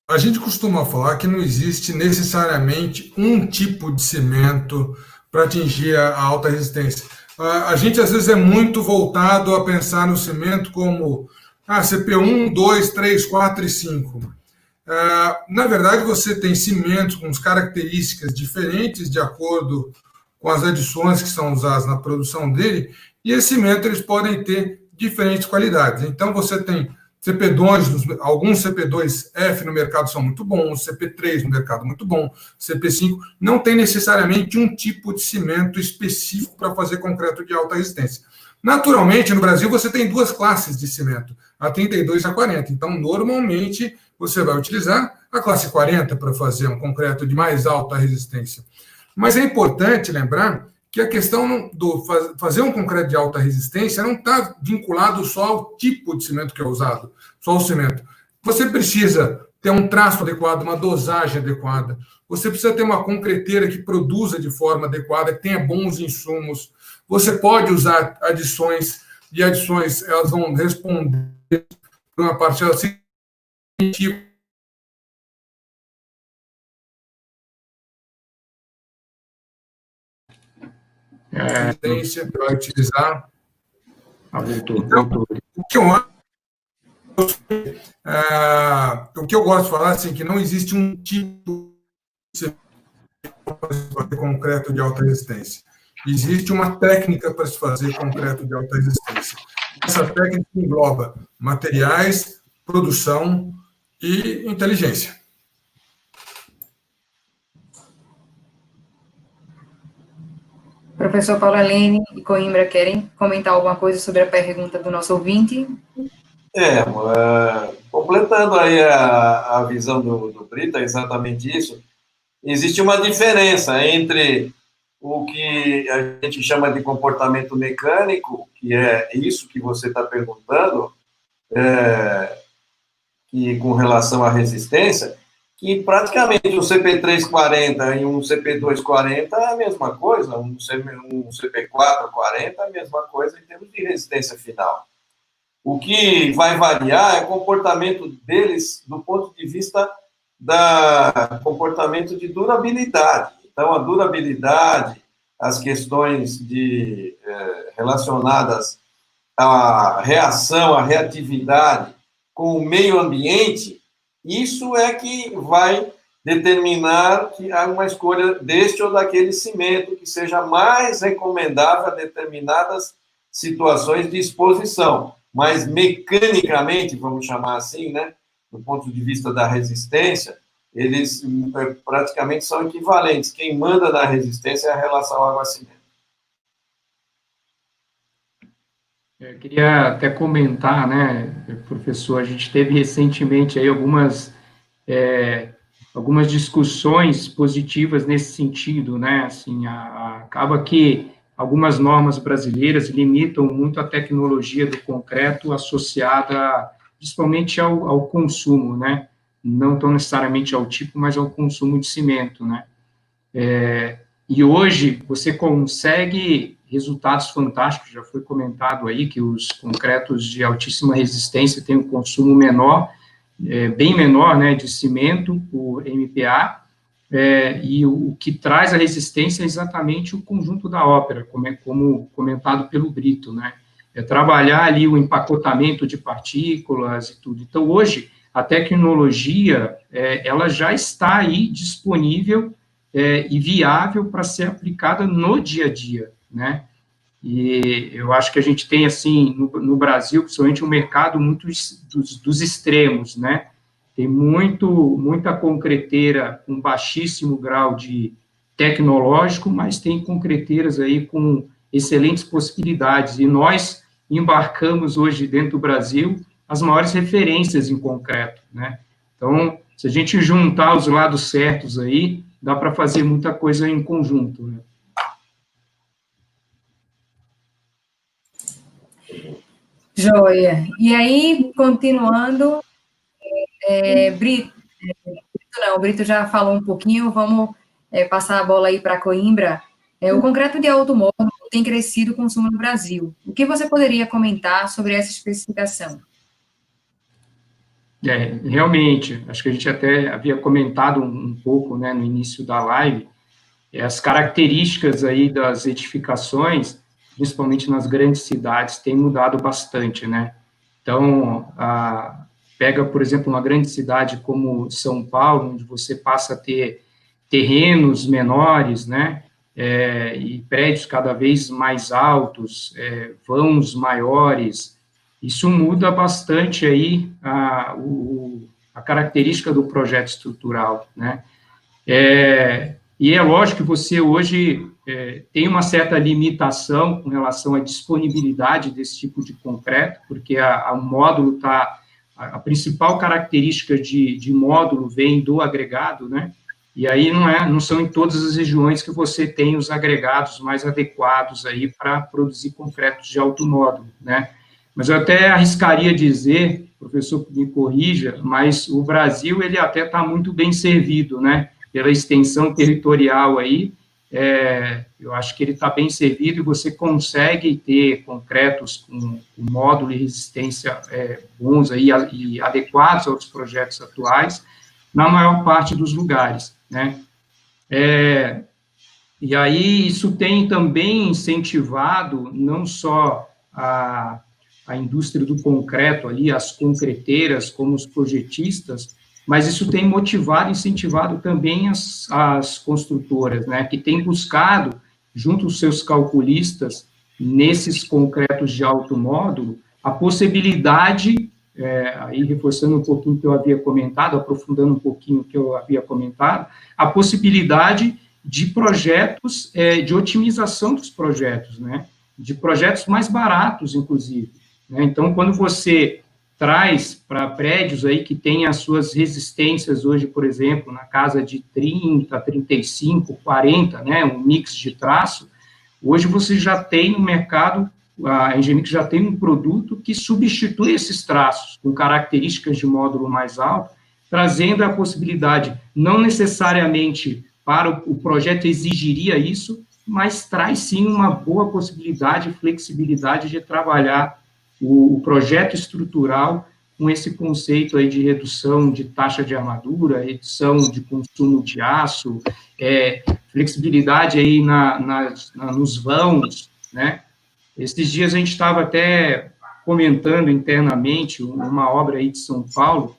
a gente costuma falar que não existe necessariamente um tipo de cimento para atingir a alta resistência. A gente, às vezes, é muito voltado a pensar no cimento como CP1, 2, 3, 4 e 5. Na verdade, você tem cimentos com características diferentes de acordo com as adições que são usadas na produção dele, e esses cimentos eles podem ter diferentes qualidades. Então, você tem CP2, alguns CP2F no mercado são muito bons, CP3 no mercado muito bom, CP5, não tem necessariamente um tipo de cimento específico para fazer concreto de alta resistência. Naturalmente, no Brasil, você tem duas classes de cimento, a 32 e a 40. Então, normalmente, você vai utilizar a classe 40 para fazer um concreto de mais alta resistência. Mas é importante lembrar que a questão do fazer um concreto de alta resistência não está vinculado só ao tipo de cimento que é usado, só ao cimento. Você precisa ter um traço adequado, uma dosagem adequada. Você precisa ter uma concreteira que produza de forma adequada, que tenha bons insumos. Você pode usar adições, e adições elas vão responder para uma parcela significativa. Vai utilizar. Então, o que eu gosto de falar assim, que não existe um tipo de concreto de alta resistência. Existe uma técnica para se fazer concreto de alta resistência. Essa técnica engloba materiais, produção e inteligência. Professor Paulo Helene e Coimbra querem comentar alguma coisa sobre a pergunta do nosso ouvinte? Completando aí a visão do Brito, é exatamente isso. Existe uma diferença entre o que a gente chama de comportamento mecânico, que é isso que você está perguntando, que com relação à resistência, que praticamente um CP340 e um CP240 é a mesma coisa, um CP440 é a mesma coisa em termos de resistência final. O que vai variar é o comportamento deles do ponto de vista da comportamento de durabilidade. Então, a durabilidade, as questões relacionadas à reação, à reatividade com o meio ambiente, isso é que vai determinar que há uma escolha deste ou daquele cimento que seja mais recomendável a determinadas situações de exposição. Mas, mecanicamente, vamos chamar assim, né, do ponto de vista da resistência, eles praticamente são equivalentes. Quem manda na resistência é a relação água-cimento. Eu queria até comentar, né, professor, a gente teve recentemente aí algumas algumas discussões positivas nesse sentido, né? Assim, acaba que algumas normas brasileiras limitam muito a tecnologia do concreto associada principalmente ao consumo, né? Não tão necessariamente ao tipo, mas ao consumo de cimento, né? E hoje você consegue resultados fantásticos, já foi comentado aí que os concretos de altíssima resistência têm um consumo menor, bem menor, né, de cimento, o MPa, e o que traz a resistência é exatamente o conjunto da ópera, como comentado pelo Brito, né, trabalhar ali o empacotamento de partículas e tudo. Então, hoje, a tecnologia, ela já está aí disponível e viável para ser aplicada no dia a dia, né, e eu acho que a gente tem, assim, no Brasil, principalmente, um mercado muito dos extremos, né? Tem muita concreteira com baixíssimo grau de tecnológico, mas tem concreteiras aí com excelentes possibilidades, e nós embarcamos hoje dentro do Brasil as maiores referências em concreto, né? Então, se a gente juntar os lados certos aí, dá para fazer muita coisa em conjunto, né? Joia. E aí, continuando, Brito, o Brito já falou um pouquinho, vamos passar a bola aí para Coimbra. O concreto de alto módulo tem crescido o consumo no Brasil. O que você poderia comentar sobre essa especificação? Realmente, acho que a gente até havia comentado um pouco, né, no início da live, as características aí das edificações, principalmente nas grandes cidades, têm mudado bastante, né? Então, pega, por exemplo, uma grande cidade como São Paulo, onde você passa a ter terrenos menores, né? E prédios cada vez mais altos, vãos maiores. Isso muda bastante aí a característica do projeto estrutural, né? E é lógico que você hoje tem uma certa limitação com relação à disponibilidade desse tipo de concreto, porque o módulo está... A principal característica de módulo vem do agregado, né? E aí não são em todas as regiões que você tem os agregados mais adequados aí para produzir concretos de alto módulo, né? Mas eu até arriscaria dizer, professor, me corrija, mas o Brasil, ele até está muito bem servido, né? Pela extensão territorial aí, eu acho que ele está bem servido e você consegue ter concretos com módulo e resistência bons aí e adequados aos projetos atuais, na maior parte dos lugares, né? E aí isso tem também incentivado não só a indústria do concreto ali, as concreteiras, como os projetistas, mas isso tem motivado, incentivado também as construtoras, né, que têm buscado, junto aos seus calculistas, nesses concretos de alto módulo, a possibilidade, aí reforçando um pouquinho o que eu havia comentado, aprofundando um pouquinho o que eu havia comentado, a possibilidade de projetos, de otimização dos projetos, né, de projetos mais baratos, inclusive, né. Então, quando você traz para prédios aí que têm as suas resistências hoje, por exemplo, na casa de 30, 35, 40, né, um mix de traço, hoje você já tem no mercado, a Engemix já tem um produto que substitui esses traços com características de módulo mais alto, trazendo a possibilidade, não necessariamente para o projeto exigiria isso, mas traz sim uma boa possibilidade e flexibilidade de trabalhar o projeto estrutural com esse conceito aí de redução de taxa de armadura, redução de consumo de aço, flexibilidade aí nos vãos, né? Esses dias a gente estava até comentando internamente uma obra aí de São Paulo,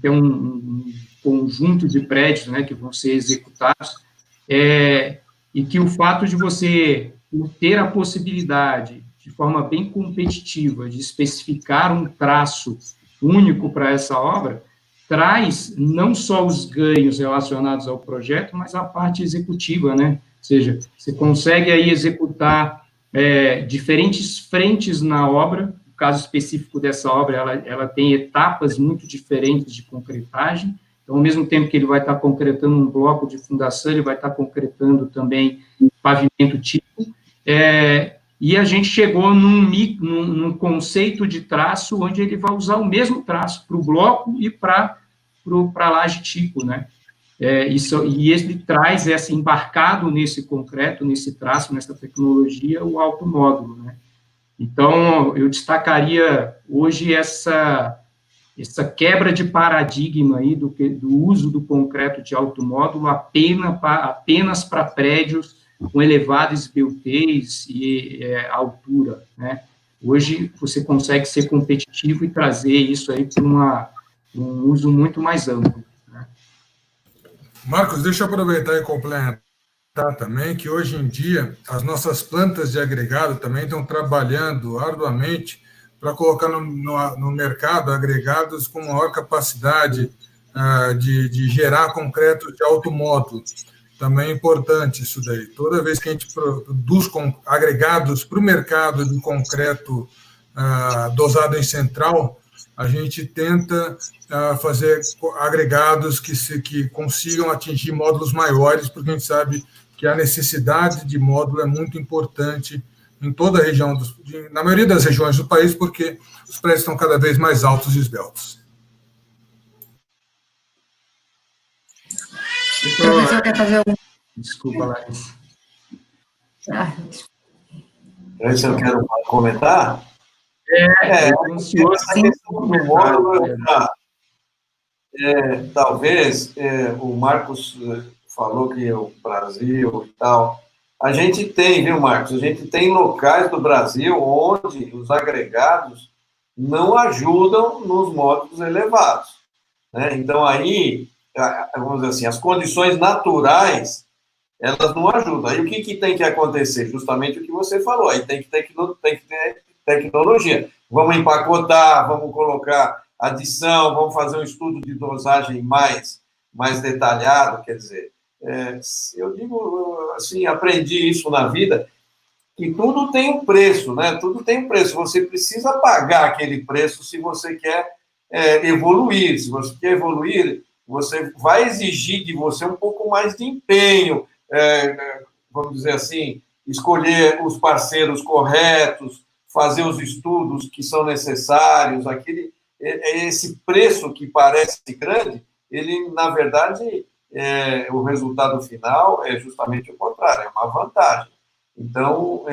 tem um conjunto de prédios, né, que vão ser executados, e que o fato de você ter a possibilidade de forma bem competitiva, de especificar um traço único para essa obra, traz não só os ganhos relacionados ao projeto, mas a parte executiva, né? Ou seja, você consegue aí executar diferentes frentes na obra. No caso específico dessa obra, ela tem etapas muito diferentes de concretagem, Então, ao mesmo tempo que ele vai estar concretando um bloco de fundação, ele vai estar concretando também pavimento tipo, e a gente chegou num conceito de traço onde ele vai usar o mesmo traço para o bloco e para a laje tipo, né? E ele traz embarcado nesse concreto, nesse traço, nessa tecnologia, o automódulo, né? Então, eu destacaria hoje essa quebra de paradigma aí do uso do concreto de automódulo apenas para prédios com elevados BUTs e altura, né? Hoje, você consegue ser competitivo e trazer isso aí para um uso muito mais amplo. Marcos, deixa eu aproveitar e complementar também que hoje em dia as nossas plantas de agregado também estão trabalhando arduamente para colocar no mercado agregados com maior capacidade de gerar concreto de alto módulo. Também é importante isso daí. Toda vez que a gente produz agregados para o mercado de concreto dosado em central, a gente tenta fazer agregados que consigam atingir módulos maiores, porque a gente sabe que a necessidade de módulo é muito importante em toda a região, na maioria das regiões do país, porque os prédios estão cada vez mais altos e esbeltos. O professor quer fazer algum... Desculpa, Larissa. Esse eu quero comentar. Essa questão do módulo, talvez, o Marcos falou que o Brasil e tal, a gente tem, viu, Marcos? A gente tem locais do Brasil onde os agregados não ajudam nos módulos elevados, né? Então, aí, vamos dizer assim, as condições naturais, elas não ajudam. Aí, o que tem que acontecer? Justamente o que você falou, aí tem que ter tecnologia. Vamos empacotar, vamos colocar adição, vamos fazer um estudo de dosagem mais detalhado, quer dizer, eu digo assim, aprendi isso na vida, que tudo tem um preço, né? Tudo tem um preço. Você precisa pagar aquele preço se você quer evoluir. Se você quer evoluir, você vai exigir de você um pouco mais de empenho, vamos dizer assim, escolher os parceiros corretos, fazer os estudos que são necessários, esse preço que parece grande, ele, na verdade, o resultado final é justamente o contrário, é uma vantagem. Então,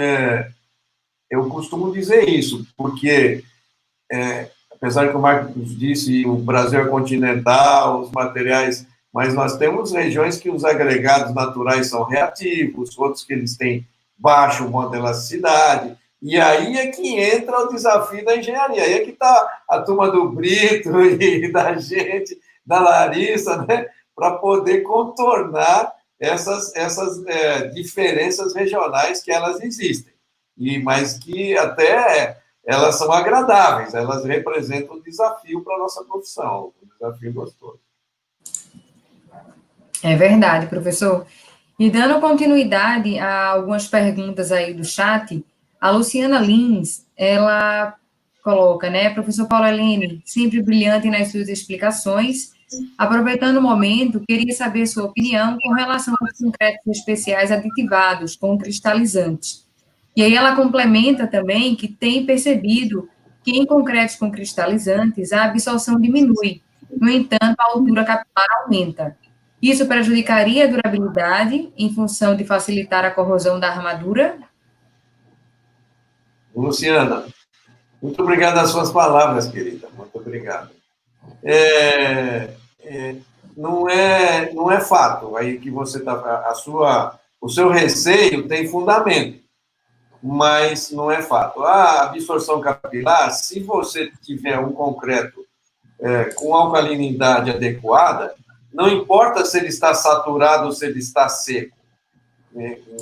eu costumo dizer isso, porque, apesar que o Marcos disse, o Brasil é continental, os materiais, mas nós temos regiões que os agregados naturais são reativos, outros que eles têm baixo modo de elasticidade, e aí é que entra o desafio da engenharia, aí é que está a turma do Brito e da gente, da Larissa, né, para poder contornar essas diferenças regionais que elas existem, mas que até elas são agradáveis, elas representam um desafio para a nossa profissão, um desafio gostoso. É verdade, professor. E dando continuidade a algumas perguntas aí do chat, a Luciana Lins, ela coloca, né, professor Paulo Helene, sempre brilhante nas suas explicações. Aproveitando o momento, queria saber sua opinião com relação aos concretos especiais aditivados com cristalizantes. E aí ela complementa também que tem percebido que em concretos com cristalizantes a absorção diminui, no entanto, a altura capilar aumenta. Isso prejudicaria a durabilidade em função de facilitar a corrosão da armadura? Luciana, muito obrigado pelas suas palavras, querida. Muito obrigado. Não é fato aí que você está... O seu receio tem fundamento, mas não é fato. A absorção capilar, se você tiver um concreto com alcalinidade adequada, não importa se ele está saturado ou se ele está seco.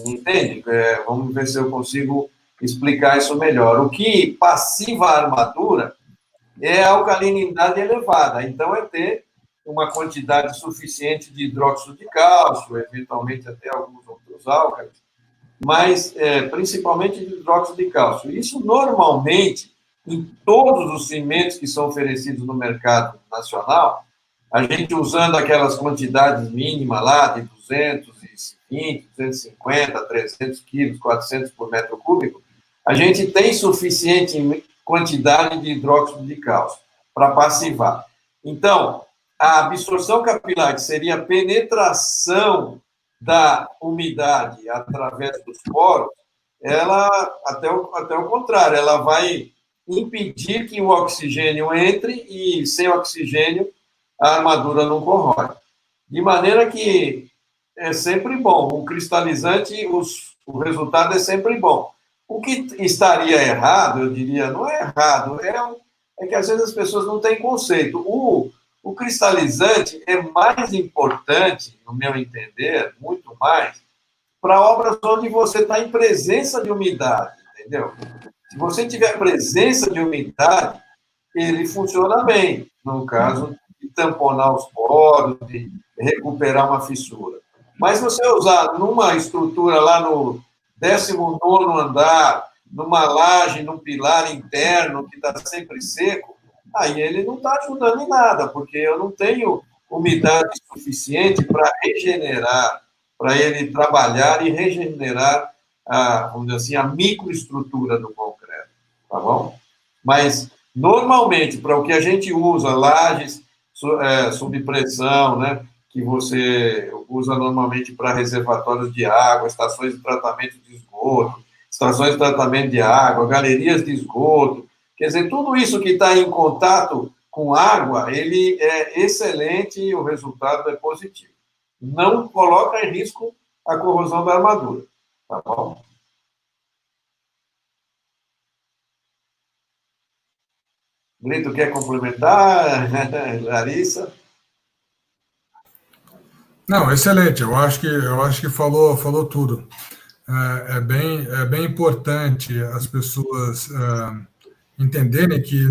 Entende? Vamos ver se eu consigo explicar isso melhor. O que passiva a armadura é a alcalinidade elevada. Então, é ter uma quantidade suficiente de hidróxido de cálcio, eventualmente até alguns outros álcalis, mas principalmente de hidróxido de cálcio. Isso, normalmente, em todos os cimentos que são oferecidos no mercado nacional, a gente usando aquelas quantidades mínimas lá, de 220, 250, 300 quilos, 400 por metro cúbico, a gente tem suficiente quantidade de hidróxido de cálcio para passivar. Então, a absorção capilar, que seria a penetração da umidade através dos poros, ela, até o contrário, ela vai impedir que o oxigênio entre e, sem oxigênio, a armadura não corrói. De maneira que é sempre bom. O cristalizante, o resultado é sempre bom. O que estaria errado, eu diria, não é errado, é que às vezes as pessoas não têm conceito. O cristalizante é mais importante, no meu entender, muito mais, para obras onde você está em presença de umidade, entendeu? Se você tiver presença de umidade, ele funciona bem, no caso de tamponar os poros, de recuperar uma fissura. Mas se você usar numa estrutura lá no 19º andar, numa laje, num pilar interno que está sempre seco, aí ele não está ajudando em nada, porque eu não tenho umidade suficiente para regenerar, para ele trabalhar e regenerar vamos dizer assim, a microestrutura do concreto, tá bom? Mas, normalmente, para o que a gente usa, lajes sob pressão, né, que você usa normalmente para reservatórios de água, estações de tratamento de esgoto, estações de tratamento de água, galerias de esgoto, quer dizer, tudo isso que está em contato com água, ele é excelente e o resultado é positivo. Não coloca em risco a corrosão da armadura. Tá bom? Brito, quer complementar? Larissa? Não, excelente. Eu acho que falou tudo. É bem importante as pessoas entenderem que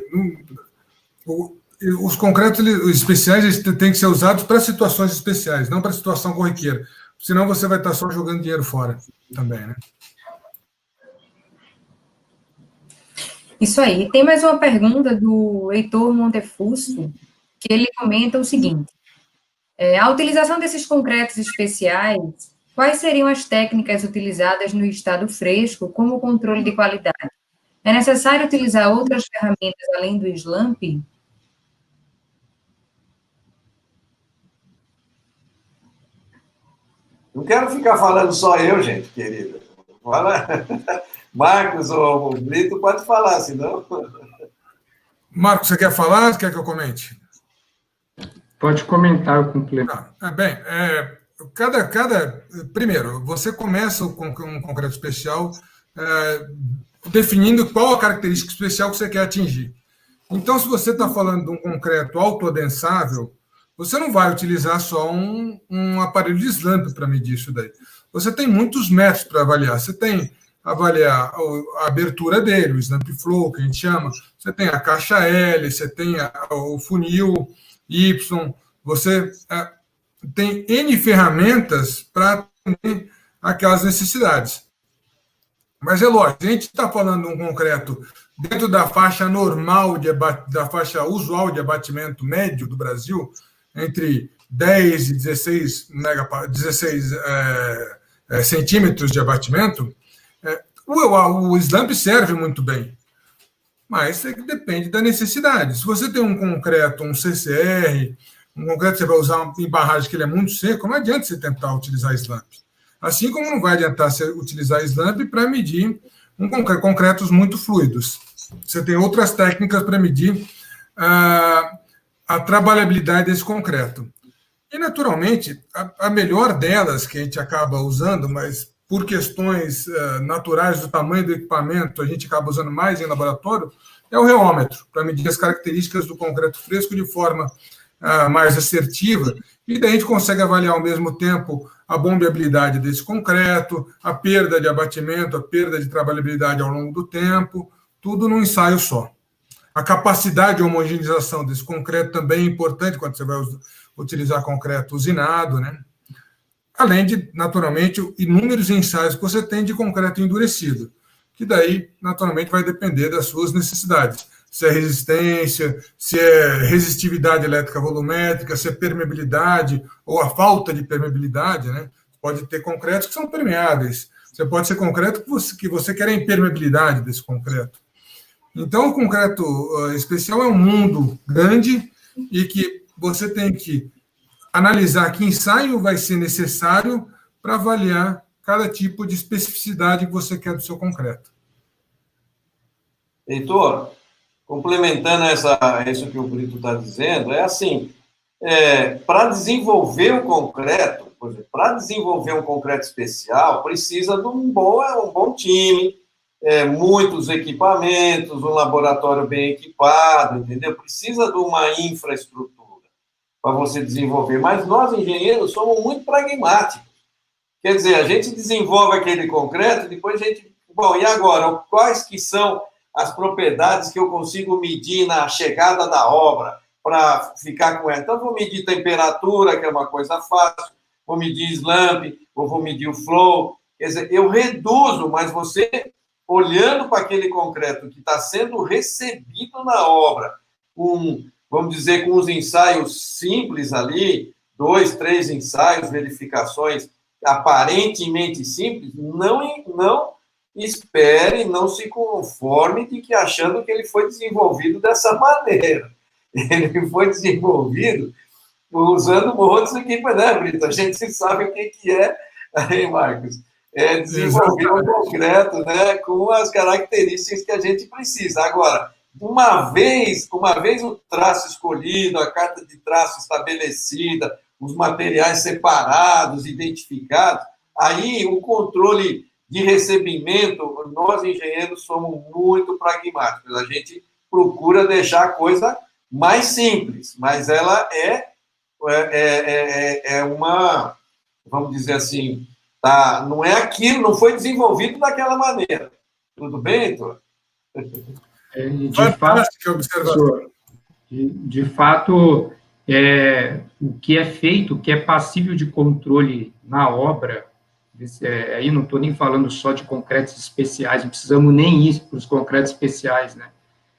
os concretos especiais têm que ser usados para situações especiais, não para situação corriqueira. Senão você vai estar só jogando dinheiro fora também, né? Isso aí. Tem mais uma pergunta do Heitor Montefusto, que ele comenta o seguinte: a utilização desses concretos especiais, quais seriam as técnicas utilizadas no estado fresco como controle de qualidade? É necessário utilizar outras ferramentas além do slump? Não quero ficar falando só eu, gente, querida. Fala. Marcos ou Brito, pode falar, senão... Marcos, você quer falar? Quer que eu comente? Pode comentar o complemento. Primeiro, você começa com um concreto especial definindo qual a característica especial que você quer atingir. Então, se você está falando de um concreto autoadensável, você não vai utilizar só um aparelho de slump para medir isso daí. Você tem muitos métodos para avaliar. Você tem avaliar a abertura dele, o slump flow, que a gente chama. Você tem a caixa L, você tem o funil Y. Você tem N ferramentas para atender aquelas necessidades. Mas é lógico, a gente está falando de um concreto dentro da faixa normal, da faixa usual de abatimento médio do Brasil, entre 10 e 16 centímetros de abatimento, o slump serve muito bem, mas depende da necessidade. Se você tem um concreto, um CCR, um concreto que você vai usar em barragem que ele é muito seco, não adianta você tentar utilizar slump. Assim como não vai adiantar você utilizar slump para medir concretos muito fluidos. Você tem outras técnicas para medir a trabalhabilidade desse concreto. E, naturalmente, a melhor delas, que a gente acaba usando, mas por questões naturais do tamanho do equipamento, a gente acaba usando mais em laboratório, é o reômetro, para medir as características do concreto fresco de forma mais assertiva, e daí a gente consegue avaliar ao mesmo tempo a bombeabilidade desse concreto, a perda de abatimento, a perda de trabalhabilidade ao longo do tempo, tudo num ensaio só. A capacidade de homogeneização desse concreto também é importante quando você vai utilizar concreto usinado, né? Além de, naturalmente, inúmeros ensaios que você tem de concreto endurecido, que daí, naturalmente, vai depender das suas necessidades. se é resistência, se é resistividade elétrica volumétrica, se é permeabilidade ou a falta de permeabilidade, né? Pode ter concretos que são permeáveis. Você pode ser concreto que você quer a impermeabilidade desse concreto. Então, o concreto especial é um mundo grande e que você tem que analisar que ensaio vai ser necessário para avaliar cada tipo de especificidade que você quer do seu concreto. Heitor, complementando isso que o Brito está dizendo, é assim, para desenvolver o concreto, por exemplo, para desenvolver um concreto especial, precisa de um bom time, muitos equipamentos, um laboratório bem equipado, entendeu? Precisa de uma infraestrutura para você desenvolver. Mas nós, engenheiros, somos muito pragmáticos. Quer dizer, a gente desenvolve aquele concreto, depois a gente... Bom, e agora? Quais que são as propriedades que eu consigo medir na chegada da obra para ficar com ela? Então, vou medir temperatura, que é uma coisa fácil, vou medir slump, ou vou medir o flow. Quer dizer, eu reduzo, mas você, olhando para aquele concreto que está sendo recebido na obra, vamos dizer, com os ensaios simples ali, 2, 3 ensaios, verificações aparentemente simples, não espere, não se conforme de que achando que ele foi desenvolvido dessa maneira. Ele foi desenvolvido usando outros equipamentos, né, Brito? A gente sabe o que é, aí, Marcos, desenvolver um concreto, né, com as características que a gente precisa. Agora, uma vez o traço escolhido, a carta de traço estabelecida, os materiais separados, identificados, aí o controle de recebimento, nós engenheiros somos muito pragmáticos, a gente procura deixar a coisa mais simples, mas ela é uma, vamos dizer assim, não é aquilo, não foi desenvolvido daquela maneira. Tudo bem, Heitor? De fato, o que é feito, o que é passível de controle na obra, aí não estou nem falando só de concretos especiais, não precisamos nem ir para os concretos especiais, né?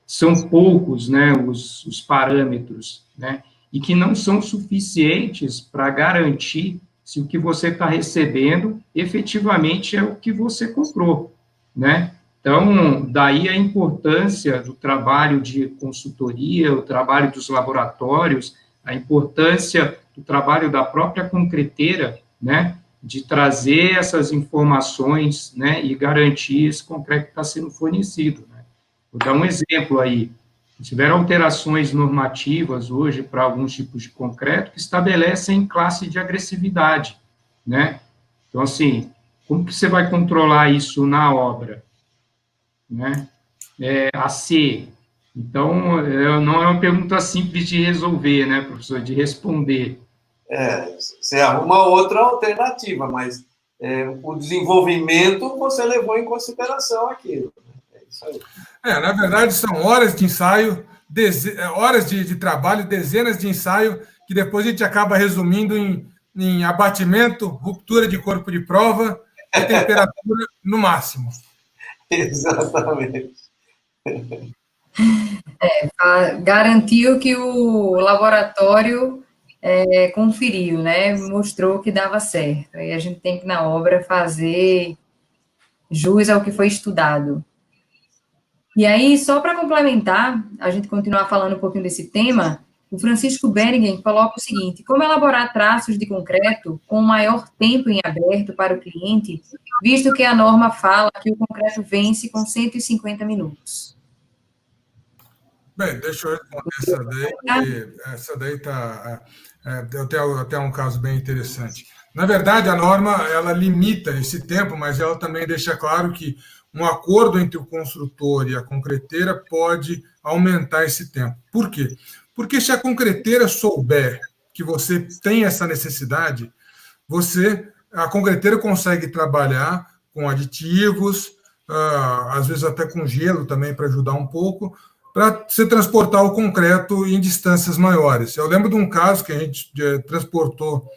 São poucos, né, os parâmetros, né, e que não são suficientes para garantir se o que você está recebendo efetivamente é o que você comprou, né? Então, daí a importância do trabalho de consultoria, o trabalho dos laboratórios, a importância do trabalho da própria concreteira, né, de trazer essas informações, né, e garantir esse concreto que está sendo fornecido, né. Vou dar um exemplo aí. Tiveram alterações normativas hoje para alguns tipos de concreto que estabelecem classe de agressividade, né. Então, assim, como que você vai controlar isso na obra, né? AC. Então, não é uma pergunta simples de resolver, né, professor, de responder. Você arruma outra alternativa, mas o desenvolvimento você levou em consideração aquilo. É isso aí. Na verdade, são horas de ensaio, horas de trabalho, dezenas de ensaio, que depois a gente acaba resumindo em abatimento, ruptura de corpo de prova e temperatura no máximo. Exatamente. Garantiu que o laboratório conferiu, né? Mostrou que dava certo. Aí a gente tem que, na obra, fazer jus ao que foi estudado. E aí, só para complementar, a gente continuar falando um pouquinho desse tema, o Francisco Berningen coloca o seguinte: como elaborar traços de concreto com maior tempo em aberto para o cliente, visto que a norma fala que o concreto vence com 150 minutos? Bem, deixa eu responder essa daí eu tenho até um caso bem interessante. Na verdade, a norma, ela limita esse tempo, mas ela também deixa claro que um acordo entre o construtor e a concreteira pode aumentar esse tempo. Por quê? Porque se a concreteira souber que você tem essa necessidade, a concreteira consegue trabalhar com aditivos, às vezes até com gelo também para ajudar um pouco, para você transportar o concreto em distâncias maiores. Eu lembro de um caso que a gente transportou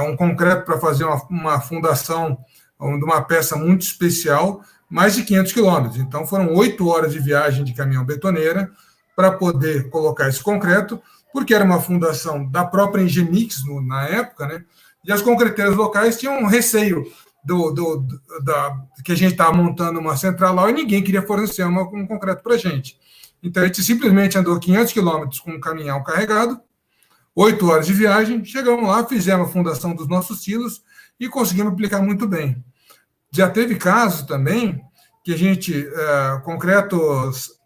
um concreto para fazer uma fundação de uma peça muito especial, mais de 500 quilômetros. Então, foram 8 horas de viagem de caminhão betoneira para poder colocar esse concreto, porque era uma fundação da própria Engemix na época, né? E as concreteiras locais tinham um receio que a gente estava montando uma central lá e ninguém queria fornecer um concreto para a gente. Então, a gente simplesmente andou 500 quilômetros com um caminhão carregado, 8 horas de viagem, chegamos lá, fizemos a fundação dos nossos silos e conseguimos aplicar muito bem. Já teve casos também que a gente, concretos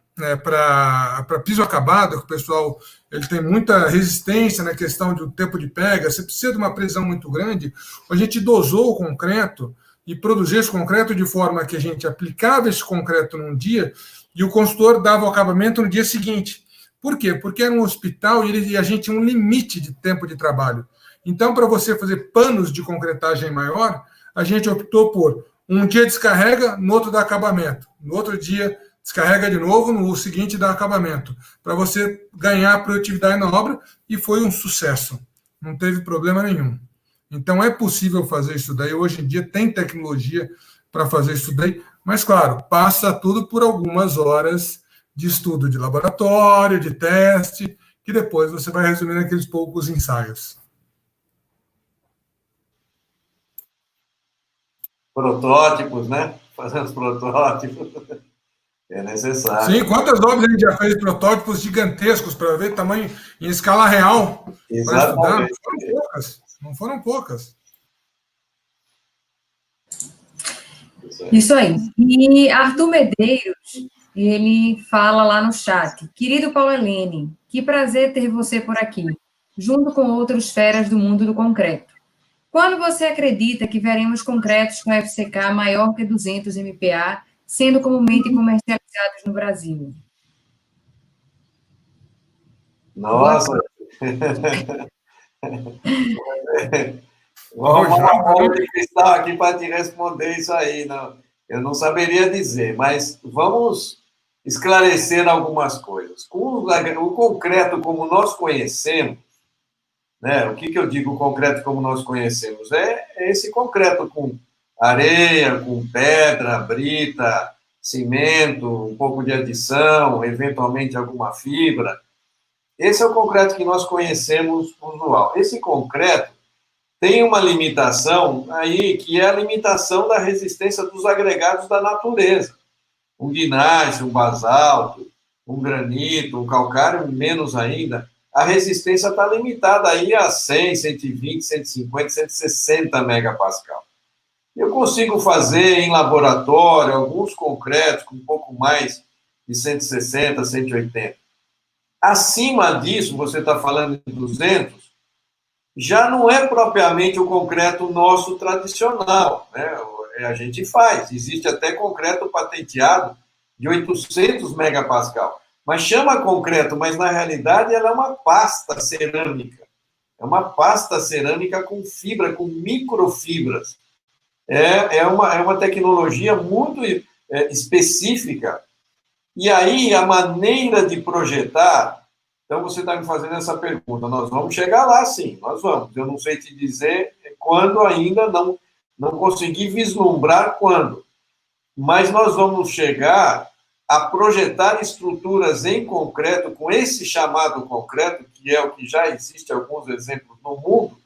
para piso acabado, que o pessoal ele tem muita resistência na questão do tempo de pega, você precisa de uma precisão muito grande, a gente dosou o concreto e produziu esse concreto de forma que a gente aplicava esse concreto num dia e o consultor dava o acabamento no dia seguinte. Por quê? Porque era um hospital e a gente tinha um limite de tempo de trabalho. Então, para você fazer panos de concretagem maior, a gente optou por um dia descarrega, no outro dá acabamento. No outro dia, descarrega de novo, no seguinte dá acabamento. Para você ganhar produtividade na obra, e foi um sucesso. Não teve problema nenhum. Então, é possível fazer isso daí. Hoje em dia, tem tecnologia para fazer isso daí. Mas, claro, passa tudo por algumas horas de estudo de laboratório, de teste, que depois você vai resumir naqueles poucos ensaios. Protótipos, né? Fazer os protótipos. É necessário. Sim, quantas obras a gente já fez protótipos gigantescos para ver tamanho em escala real para estudar? Não foram poucas. Não foram poucas. Isso aí. E Arthur Medeiros, ele fala lá no chat: querido Paulo Helene, que prazer ter você por aqui, junto com outros feras do mundo do concreto. Quando você acredita que veremos concretos com FCK maior que 200 MPa, sendo comumente comercializados no Brasil? Nossa! Vamos de cristal aqui para te responder isso aí. Não, eu não saberia dizer, mas vamos esclarecer algumas coisas. O concreto, como nós conhecemos, né? O que eu digo concreto como nós conhecemos? É esse concreto com areia, com pedra, brita, cimento, um pouco de adição, eventualmente alguma fibra. Esse é o concreto que nós conhecemos usual. Esse concreto tem uma limitação aí, que é a limitação da resistência dos agregados da natureza. Um guinásio, um basalto, um granito, um calcário, menos ainda. A resistência está limitada aí a 100, 120, 150, 160 megapascal. Eu consigo fazer em laboratório alguns concretos com um pouco mais de 160, 180. Acima disso, você está falando de 200, já não é propriamente o concreto nosso tradicional, né? A gente faz. Existe até concreto patenteado de 800 megapascal. Mas chama concreto, mas na realidade ela é uma pasta cerâmica. É uma pasta cerâmica com fibra, com microfibras. É uma tecnologia muito específica. E aí a maneira de projetar... Então você está me fazendo essa pergunta. Nós vamos chegar lá, sim, nós vamos. Eu não sei te dizer quando ainda, não consegui vislumbrar quando. Mas nós vamos chegar a projetar estruturas em concreto, com esse chamado concreto, que é o que já existe alguns exemplos no mundo,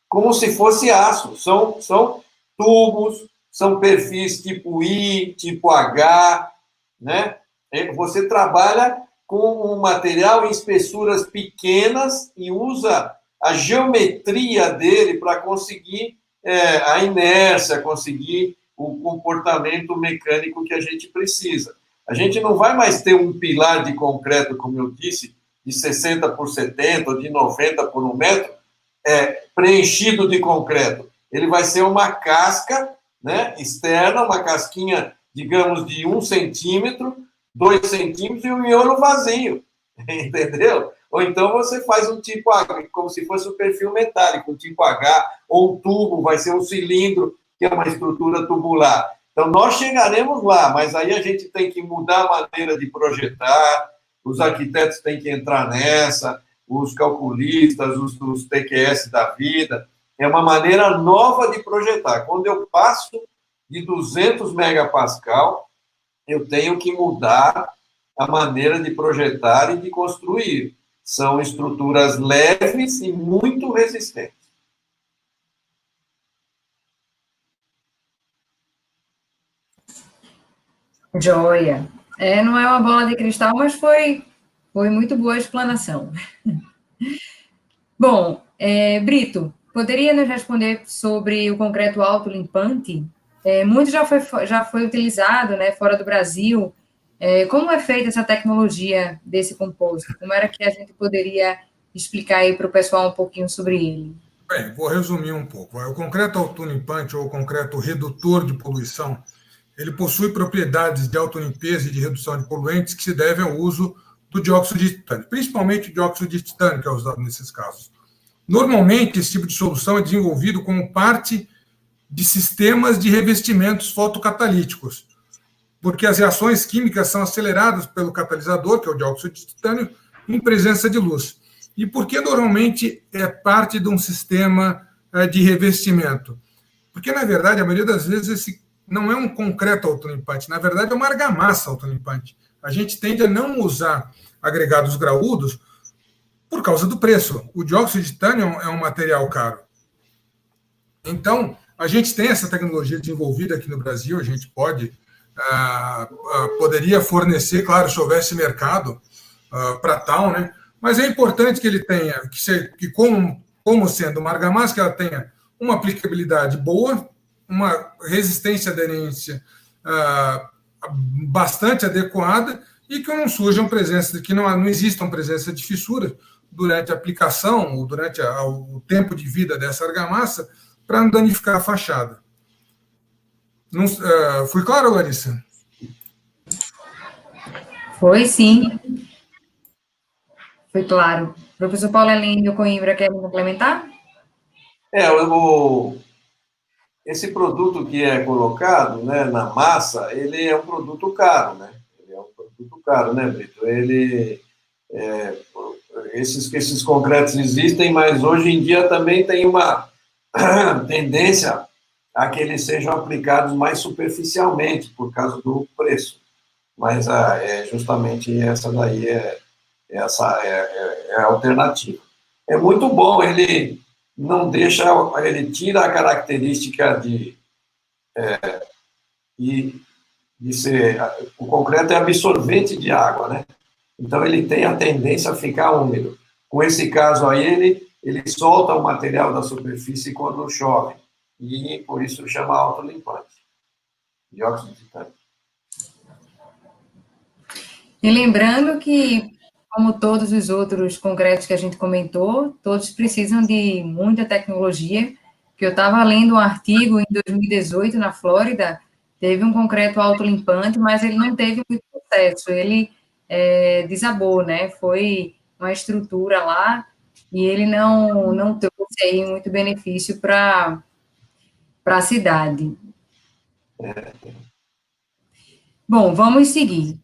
como se fosse aço. São tubos, são perfis tipo I, tipo H, né? Você trabalha com um material em espessuras pequenas e usa a geometria dele para conseguir a inércia, conseguir o comportamento mecânico que a gente precisa. A gente não vai mais ter um pilar de concreto, como eu disse, de 60 por 70 ou de 90 por 1 metro, preenchido de concreto. Ele vai ser uma casca, né, externa, uma casquinha, digamos, de 1 centímetro, 2 centímetros e um miolo vazio, entendeu? Ou então você faz um tipo H, como se fosse um perfil metálico, um tipo H, ou um tubo, vai ser um cilindro, que é uma estrutura tubular. Então, nós chegaremos lá, mas aí a gente tem que mudar a maneira de projetar, os arquitetos têm que entrar nessa, os calculistas, os TQS da vida. É uma maneira nova de projetar. Quando eu passo de 200 megapascal, eu tenho que mudar a maneira de projetar e de construir. São estruturas leves e muito resistentes. Joia. Não é uma bola de cristal, mas foi muito boa a explanação. Bom, Brito, poderia nos responder sobre o concreto autolimpante? Muito já foi utilizado, né, fora do Brasil. Como é feita essa tecnologia desse composto? Como era que a gente poderia explicar aí para o pessoal um pouquinho sobre ele? Bem, vou resumir um pouco. O concreto autolimpante ou concreto redutor de poluição, ele possui propriedades de autolimpeza e de redução de poluentes que se devem ao uso do dióxido de titânio, principalmente o dióxido de titânio que é usado nesses casos. Normalmente, esse tipo de solução é desenvolvido como parte de sistemas de revestimentos fotocatalíticos, porque as reações químicas são aceleradas pelo catalisador, que é o dióxido de titânio, em presença de luz. E por que normalmente é parte de um sistema de revestimento? Porque, na verdade, a maioria das vezes esse não é um concreto autolimpante, na verdade é uma argamassa autolimpante. A gente tende a não usar agregados graúdos por causa do preço. O dióxido de titânio é um material caro. Então, a gente tem essa tecnologia desenvolvida aqui no Brasil, a gente poderia fornecer, claro, se houvesse mercado para tal, né? Mas é importante que ele tenha, que como sendo uma argamassa, que ela tenha uma aplicabilidade boa, uma resistência à aderência bastante adequada e que não surjam presença, que não existam presença de fissuras durante a aplicação ou durante o tempo de vida dessa argamassa para não danificar a fachada. Não, fui claro, Larissa? Foi, sim. Foi claro. Professor Paulo Helênio Coimbra, quer me complementar? Esse produto que é colocado, né, na massa, ele é um produto caro, né? Ele é um produto caro, né, Brito? Esses concretos existem, mas hoje em dia também tem uma tendência a que eles sejam aplicados mais superficialmente por causa do preço. Mas justamente essa daí é a alternativa. É muito bom, ele não deixa, ele tira a característica de ser, o concreto é absorvente de água, né? Então ele tem a tendência a ficar úmido. Com esse caso aí, ele solta o material da superfície quando chove, e por isso chama autolimpante, dióxido de titânio. E lembrando que, como todos os outros concretos que a gente comentou, todos precisam de muita tecnologia, que eu estava lendo um artigo em 2018 na Flórida, teve um concreto autolimpante, mas ele não teve muito sucesso, ele desabou, né? Foi uma estrutura lá e ele não trouxe aí muito benefício para a cidade. Bom, vamos seguir.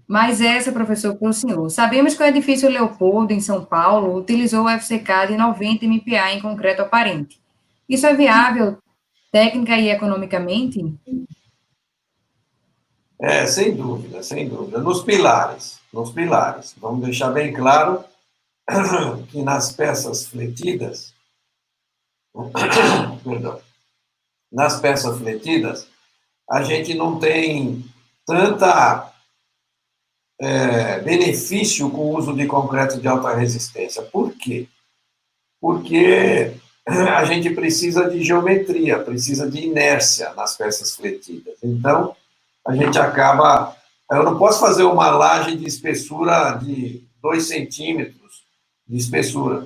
Mas essa, professor, para o senhor. Sabemos que o edifício Leopoldo, em São Paulo, utilizou o FCK de 90 MPa em concreto aparente. Isso é viável técnica e economicamente? Sem dúvida, sem dúvida. Nos pilares. Vamos deixar bem claro que nas peças fletidas, nas peças fletidas, a gente não tem tanta benefício com o uso de concreto de alta resistência. Por quê? Porque a gente precisa de geometria, precisa de inércia nas peças fletidas. Então, a gente acaba... Eu não posso fazer uma laje de espessura de 2 centímetros de espessura,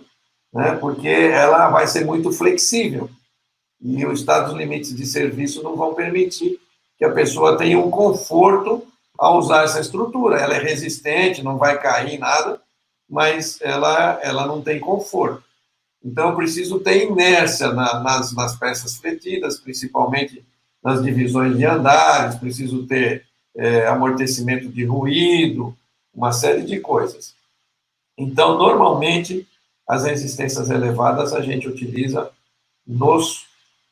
né? Porque ela vai ser muito flexível. E os estados limites de serviço não vão permitir que a pessoa tenha um conforto ao usar essa estrutura. Ela é resistente, não vai cair nada, mas ela não tem conforto. Então, eu preciso ter inércia nas peças fletidas, principalmente nas divisões de andares, preciso ter amortecimento de ruído, uma série de coisas. Então, normalmente, as resistências elevadas a gente utiliza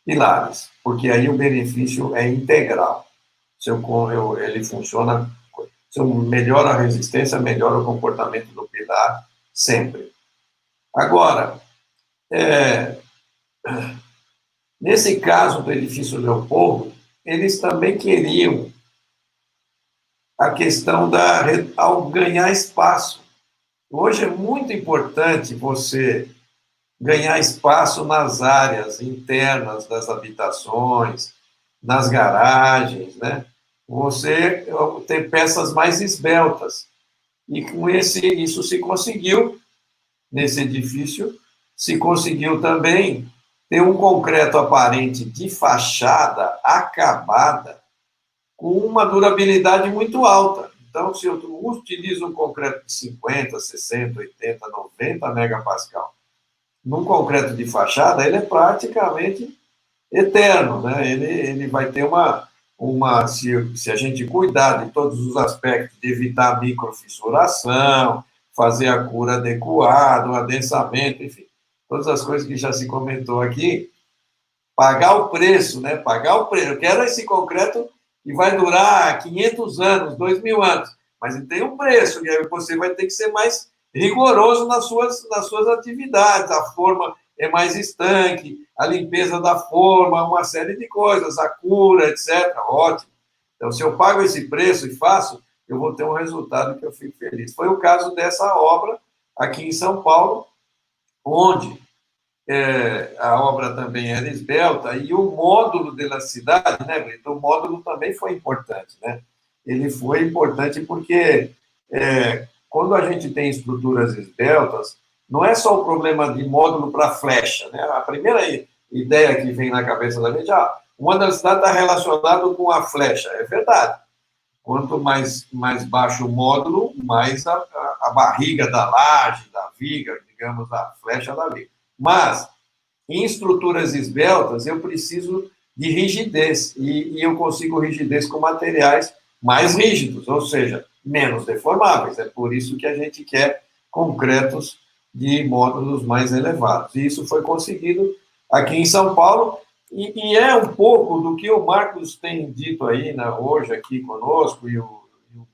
pilares, porque aí o benefício é integral. Ele funciona, se eu melhoro a resistência, melhora o comportamento do pilar, sempre. Agora, nesse caso do edifício Leopoldo, eles também queriam a questão ao ganhar espaço. Hoje é muito importante você ganhar espaço nas áreas internas das habitações, nas garagens, né? Você ter peças mais esbeltas. E com isso se conseguiu, nesse edifício, se conseguiu também ter um concreto aparente de fachada acabada com uma durabilidade muito alta. Então, se eu utilizo um concreto de 50, 60, 80, 90 megapascal, num concreto de fachada, ele é praticamente eterno, né? Ele vai ter se a gente cuidar de todos os aspectos, de evitar microfissuração, fazer a cura adequada, o adensamento, enfim, todas as coisas que já se comentou aqui, pagar o preço, né? Pagar o preço. Eu quero esse concreto que vai durar 500 anos, 2.000 anos, mas ele tem um preço, e aí você vai ter que ser mais rigoroso nas suas atividades, a forma é mais estanque, a limpeza da forma, uma série de coisas, a cura, etc. Ótimo. Então, se eu pago esse preço e faço, eu vou ter um resultado que eu fico feliz. Foi o caso dessa obra aqui em São Paulo, onde a obra também era esbelta, e o módulo da cidade, né, Brito? O módulo também foi importante, né? Ele foi importante porque quando a gente tem estruturas esbeltas, não é só o problema de módulo para flecha, né? A primeira ideia que vem na cabeça da gente, o módulo da cidade está relacionado com a flecha. É verdade. Quanto mais baixo o módulo, mais a barriga da laje, da viga, digamos, a flecha da viga. Mas, em estruturas esbeltas, eu preciso de rigidez, e eu consigo rigidez com materiais mais rígidos, ou seja, menos deformáveis. É por isso que a gente quer concretos de módulos mais elevados. E isso foi conseguido aqui em São Paulo, e é um pouco do que o Marcos tem dito aí, né, hoje aqui conosco, e o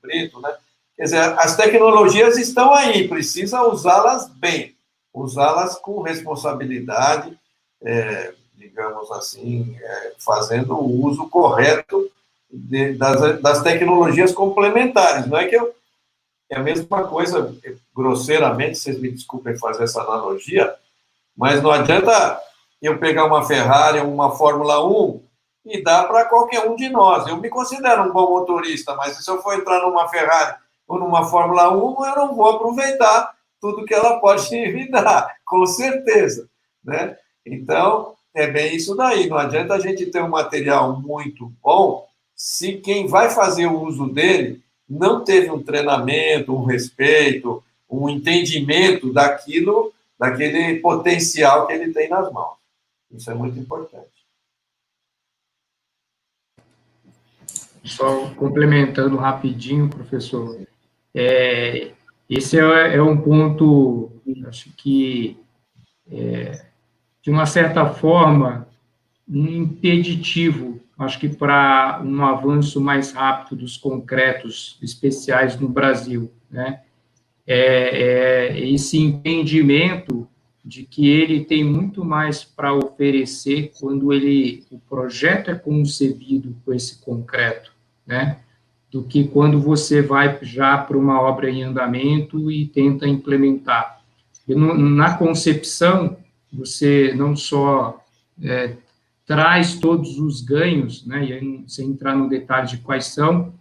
Brito, né? Quer dizer, as tecnologias estão aí, precisa usá-las bem, usá-las com responsabilidade, digamos assim, fazendo o uso correto das tecnologias complementares. Não é que é a mesma coisa, grosseiramente, vocês me desculpem fazer essa analogia, mas não adianta eu pegar uma Ferrari ou uma Fórmula 1 e dar para qualquer um de nós. Eu me considero um bom motorista, mas se eu for entrar numa Ferrari ou numa Fórmula 1, eu não vou aproveitar tudo que ela pode me dar, com certeza, né? Então, é bem isso daí. Não adianta a gente ter um material muito bom se quem vai fazer o uso dele não teve um treinamento, um respeito, um entendimento daquele potencial que ele tem nas mãos. Isso é muito importante. Só complementando rapidinho, professor, esse é um ponto, acho que, de uma certa forma, um impeditivo, acho que para um avanço mais rápido dos concretos especiais no Brasil, né? Esse entendimento de que ele tem muito mais para oferecer quando o projeto é concebido com esse concreto, né? Do que quando você vai já para uma obra em andamento e tenta implementar. Na concepção, você não só traz todos os ganhos, né, e aí, sem entrar no detalhe de quais são,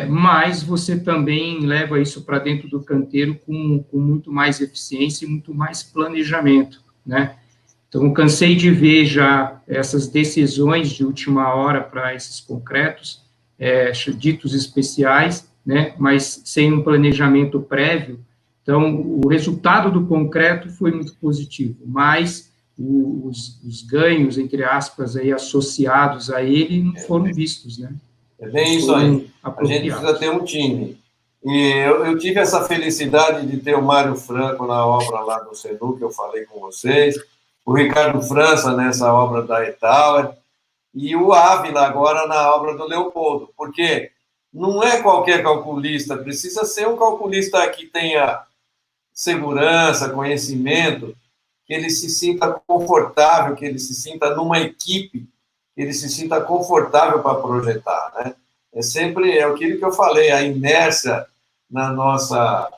mas você também leva isso para dentro do canteiro com muito mais eficiência e muito mais planejamento, né? Então, cansei de ver já essas decisões de última hora para esses concretos, ditos especiais, né, mas sem um planejamento prévio. Então, o resultado do concreto foi muito positivo, mas os ganhos, entre aspas, aí, associados a ele não foram vistos, né? É bem isso aí. A gente precisa ter um time. E eu tive essa felicidade de ter o Mário Franco na obra lá do Senu, que eu falei com vocês, o Ricardo França nessa obra da E-Tower, e o Ávila agora na obra do Leopoldo, porque não é qualquer calculista, precisa ser um calculista que tenha segurança, conhecimento, que ele se sinta confortável, que ele se sinta numa equipe, que ele se sinta confortável para projetar, né? É aquilo que eu falei, a inércia na nossa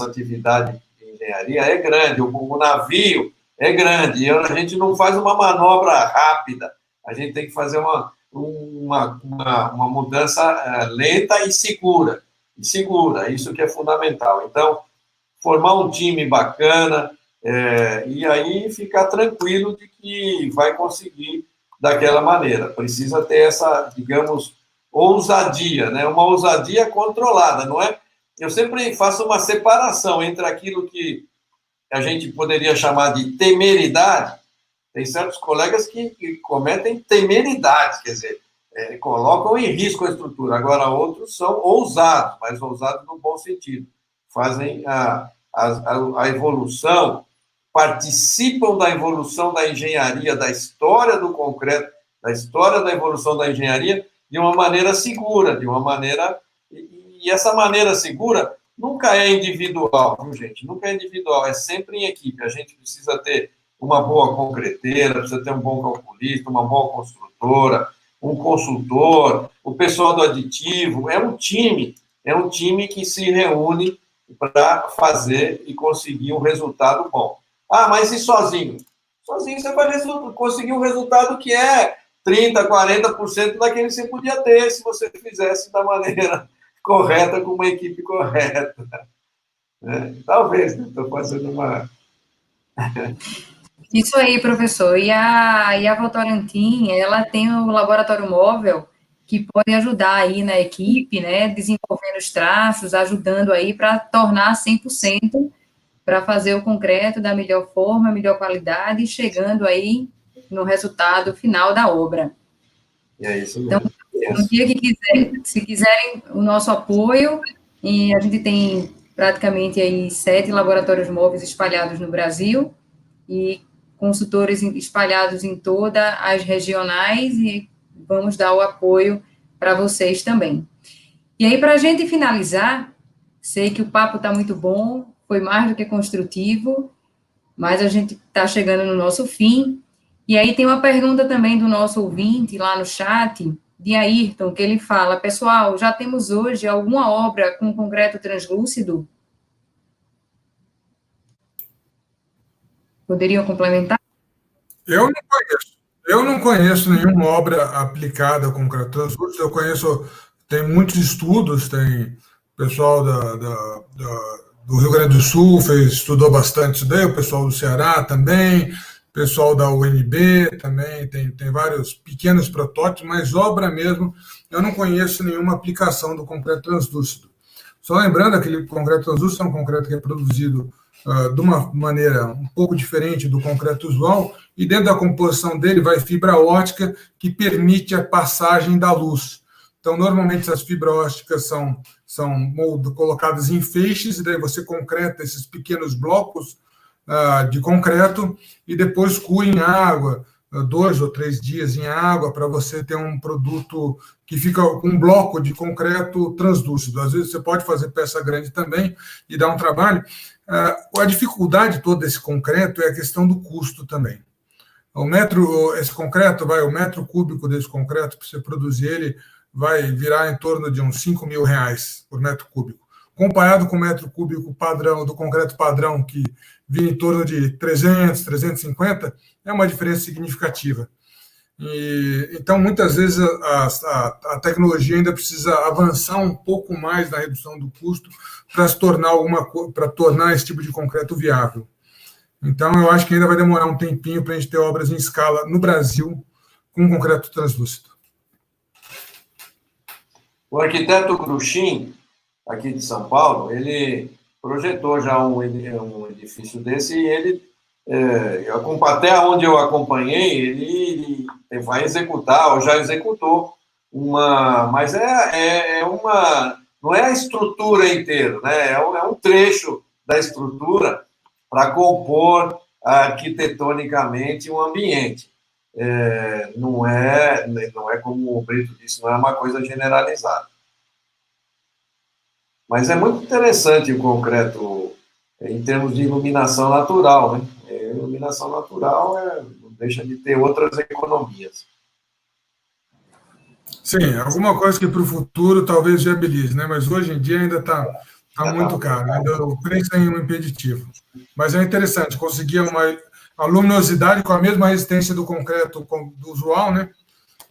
atividade de engenharia é grande, o navio é grande, e a gente não faz uma manobra rápida, a gente tem que fazer uma mudança lenta e segura, isso que é fundamental. Então, formar um time bacana, e aí ficar tranquilo de que vai conseguir daquela maneira. Precisa ter essa, digamos, ousadia, né? Uma ousadia controlada, não é? Eu sempre faço uma separação entre aquilo que a gente poderia chamar de temeridade. Tem certos colegas que cometem temeridade, quer dizer, colocam em risco a estrutura. Agora, outros são ousados, mas ousados no bom sentido. Fazem a evolução, participam da evolução da engenharia, da história do concreto, da história da evolução da engenharia, de uma maneira segura, e essa maneira segura nunca é individual, viu, gente? Nunca é individual, é sempre em equipe. A gente precisa ter uma boa concreteira, precisa ter um bom calculista, uma boa construtora, um consultor, o pessoal do aditivo, é um time que se reúne para fazer e conseguir um resultado bom. Ah, mas e sozinho? Sozinho você vai conseguir um resultado que é 30%, 40% daquele que você podia ter se você fizesse da maneira correta, com uma equipe correta. Talvez, né? Estou fazendo uma... Isso aí, professor. E a Votorantim, ela tem o laboratório móvel que pode ajudar aí na equipe, né, desenvolvendo os traços, ajudando aí para tornar 100%, para fazer o concreto da melhor forma, melhor qualidade, chegando aí no resultado final da obra. É isso mesmo. Então, no dia que quiser, se quiserem o nosso apoio, e a gente tem praticamente aí 7 laboratórios móveis espalhados no Brasil, e consultores espalhados em todas as regionais, e vamos dar o apoio para vocês também. E aí, para a gente finalizar, sei que o papo está muito bom, foi mais do que construtivo, mas a gente está chegando no nosso fim. E aí tem uma pergunta também do nosso ouvinte lá no chat, de Ayrton, que ele fala: pessoal, já temos hoje alguma obra com concreto translúcido? Poderiam complementar? Eu não conheço nenhuma obra aplicada com concreto translúcido. Eu conheço, tem muitos estudos, tem pessoal do Rio Grande do Sul estudou bastante isso daí, o pessoal do Ceará também, o pessoal da UNB também, tem vários pequenos protótipos, mas obra mesmo, eu não conheço nenhuma aplicação do concreto translúcido. Só lembrando, aquele concreto translúcido é um concreto que é produzido de uma maneira um pouco diferente do concreto usual, e dentro da composição dele vai fibra óptica que permite a passagem da luz. Então, normalmente, as fibras ópticas são colocadas em feixes, e daí você concreta esses pequenos blocos de concreto, e depois coa em água, 2 ou 3 dias em água, para você ter um produto que fica um bloco de concreto translúcido. Às vezes você pode fazer peça grande também e dar um trabalho. A dificuldade toda desse concreto é a questão do custo também. O metro cúbico desse concreto, para você produzir ele, vai virar em torno de uns R$5.000 por metro cúbico. Comparado com o metro cúbico padrão, do concreto padrão, que vira em torno de 300, 350, é uma diferença significativa. Então, muitas vezes, a tecnologia ainda precisa avançar um pouco mais na redução do custo para tornar esse tipo de concreto viável. Então, eu acho que ainda vai demorar um tempinho para a gente ter obras em escala no Brasil com concreto translúcido. O arquiteto Cruxim, aqui de São Paulo, ele projetou já um edifício desse, e ele, até onde eu acompanhei, ele vai executar, ou já executou, mas não é a estrutura inteira, né? É um trecho da estrutura para compor arquitetonicamente um ambiente. Não é como o Brito disse, não é uma coisa generalizada. Mas é muito interessante o concreto em termos de iluminação natural, né? Iluminação natural não deixa de ter outras economias. Sim, alguma coisa que para o futuro talvez viabilize, né? Mas hoje em dia ainda está muito caro, ainda o preço é um impeditivo. Mas é interessante, conseguir a luminosidade com a mesma resistência do concreto do usual, né?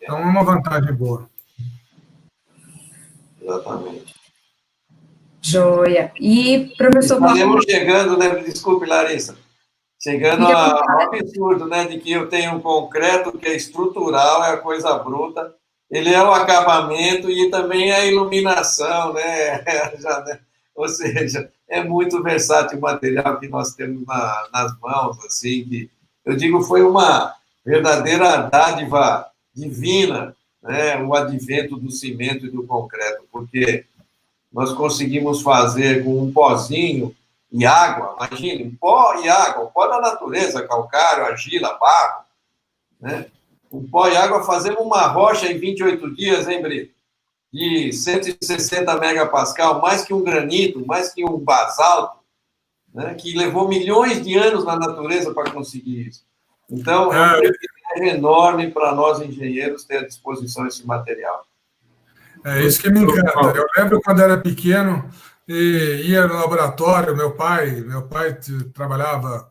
Então é uma vantagem boa. Exatamente. Joia. E, professor Paulo... Estaremos chegando, né? Desculpe, Larissa. Chegando ao absurdo, né? De que eu tenho um concreto que é estrutural, é a coisa bruta. Ele é o acabamento e também é a iluminação, né? Ou seja, é muito versátil o material que nós temos nas mãos, assim, que eu digo foi uma verdadeira dádiva divina, né? O advento do cimento e do concreto, porque nós conseguimos fazer com um pozinho e água, imagine, um pó e água, o pó da natureza, calcário, argila, barro, né? Um pó e água, fazemos uma rocha em 28 dias, hein, Brito? De 160 megapascal, mais que um granito, mais que um basalto, né? Que levou milhões de anos na natureza para conseguir isso. Então, é um privilégio enorme para nós, engenheiros, ter à disposição esse material. É isso que me encanta. Eu lembro quando era pequeno, e ia no laboratório, meu pai trabalhava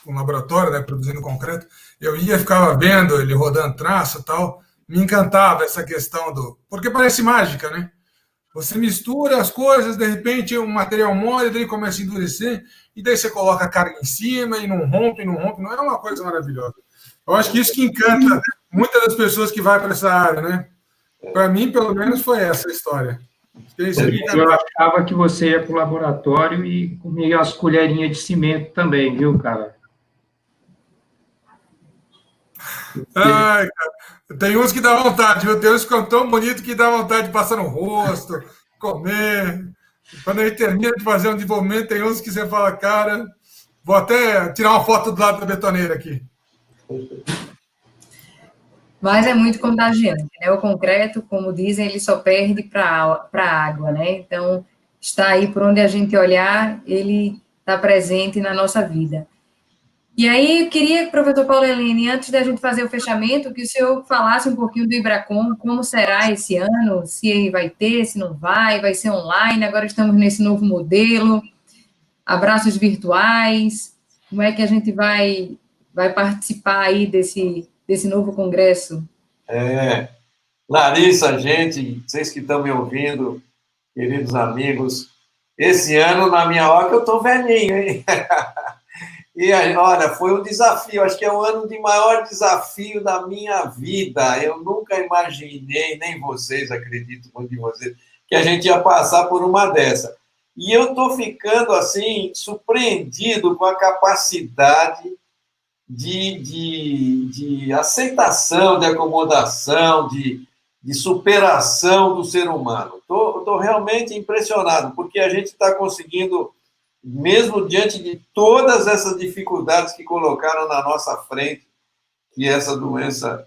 com laboratório, né, produzindo concreto, eu ia, ficava vendo ele rodando traço e tal, me encantava essa questão porque parece mágica, né? Você mistura as coisas, de repente o material molha, daí começa a endurecer, e daí você coloca a carga em cima e não rompe, não é uma coisa maravilhosa. Eu acho que isso que encanta muitas das pessoas que vão para essa área, né? Para mim, pelo menos, foi essa a história. Eu achava que você ia para o laboratório e comia as colherinhas de cimento também, viu, cara? Ai, cara. Tem uns que dá vontade, viu? Tem uns que ficam tão bonitos que dá vontade de passar no rosto, comer. Quando a gente termina de fazer um desenvolvimento, tem uns que você fala, cara, vou até tirar uma foto do lado da betoneira aqui. Mas é muito contagiante, né? O concreto, como dizem, ele só perde para a água, né? Então, está aí por onde a gente olhar, ele está presente na nossa vida. E aí, eu queria, professor Paulo Helene, antes da gente fazer o fechamento, que o senhor falasse um pouquinho do Ibracon, como será esse ano, se vai ter, se não vai ser online, agora estamos nesse novo modelo, abraços virtuais, como é que a gente vai participar aí desse novo congresso? Larissa, gente, vocês que estão me ouvindo, queridos amigos, esse ano, na minha hora, que eu estou velhinho, hein? E, olha, foi um desafio, acho que é o ano de maior desafio da minha vida. Eu nunca imaginei, nem vocês, acredito muito em vocês, que a gente ia passar por uma dessa. E eu estou ficando, assim, surpreendido com a capacidade de aceitação, de acomodação, de superação do ser humano. Estou realmente impressionado, porque a gente está conseguindo, mesmo diante de todas essas dificuldades que colocaram na nossa frente, que essa doença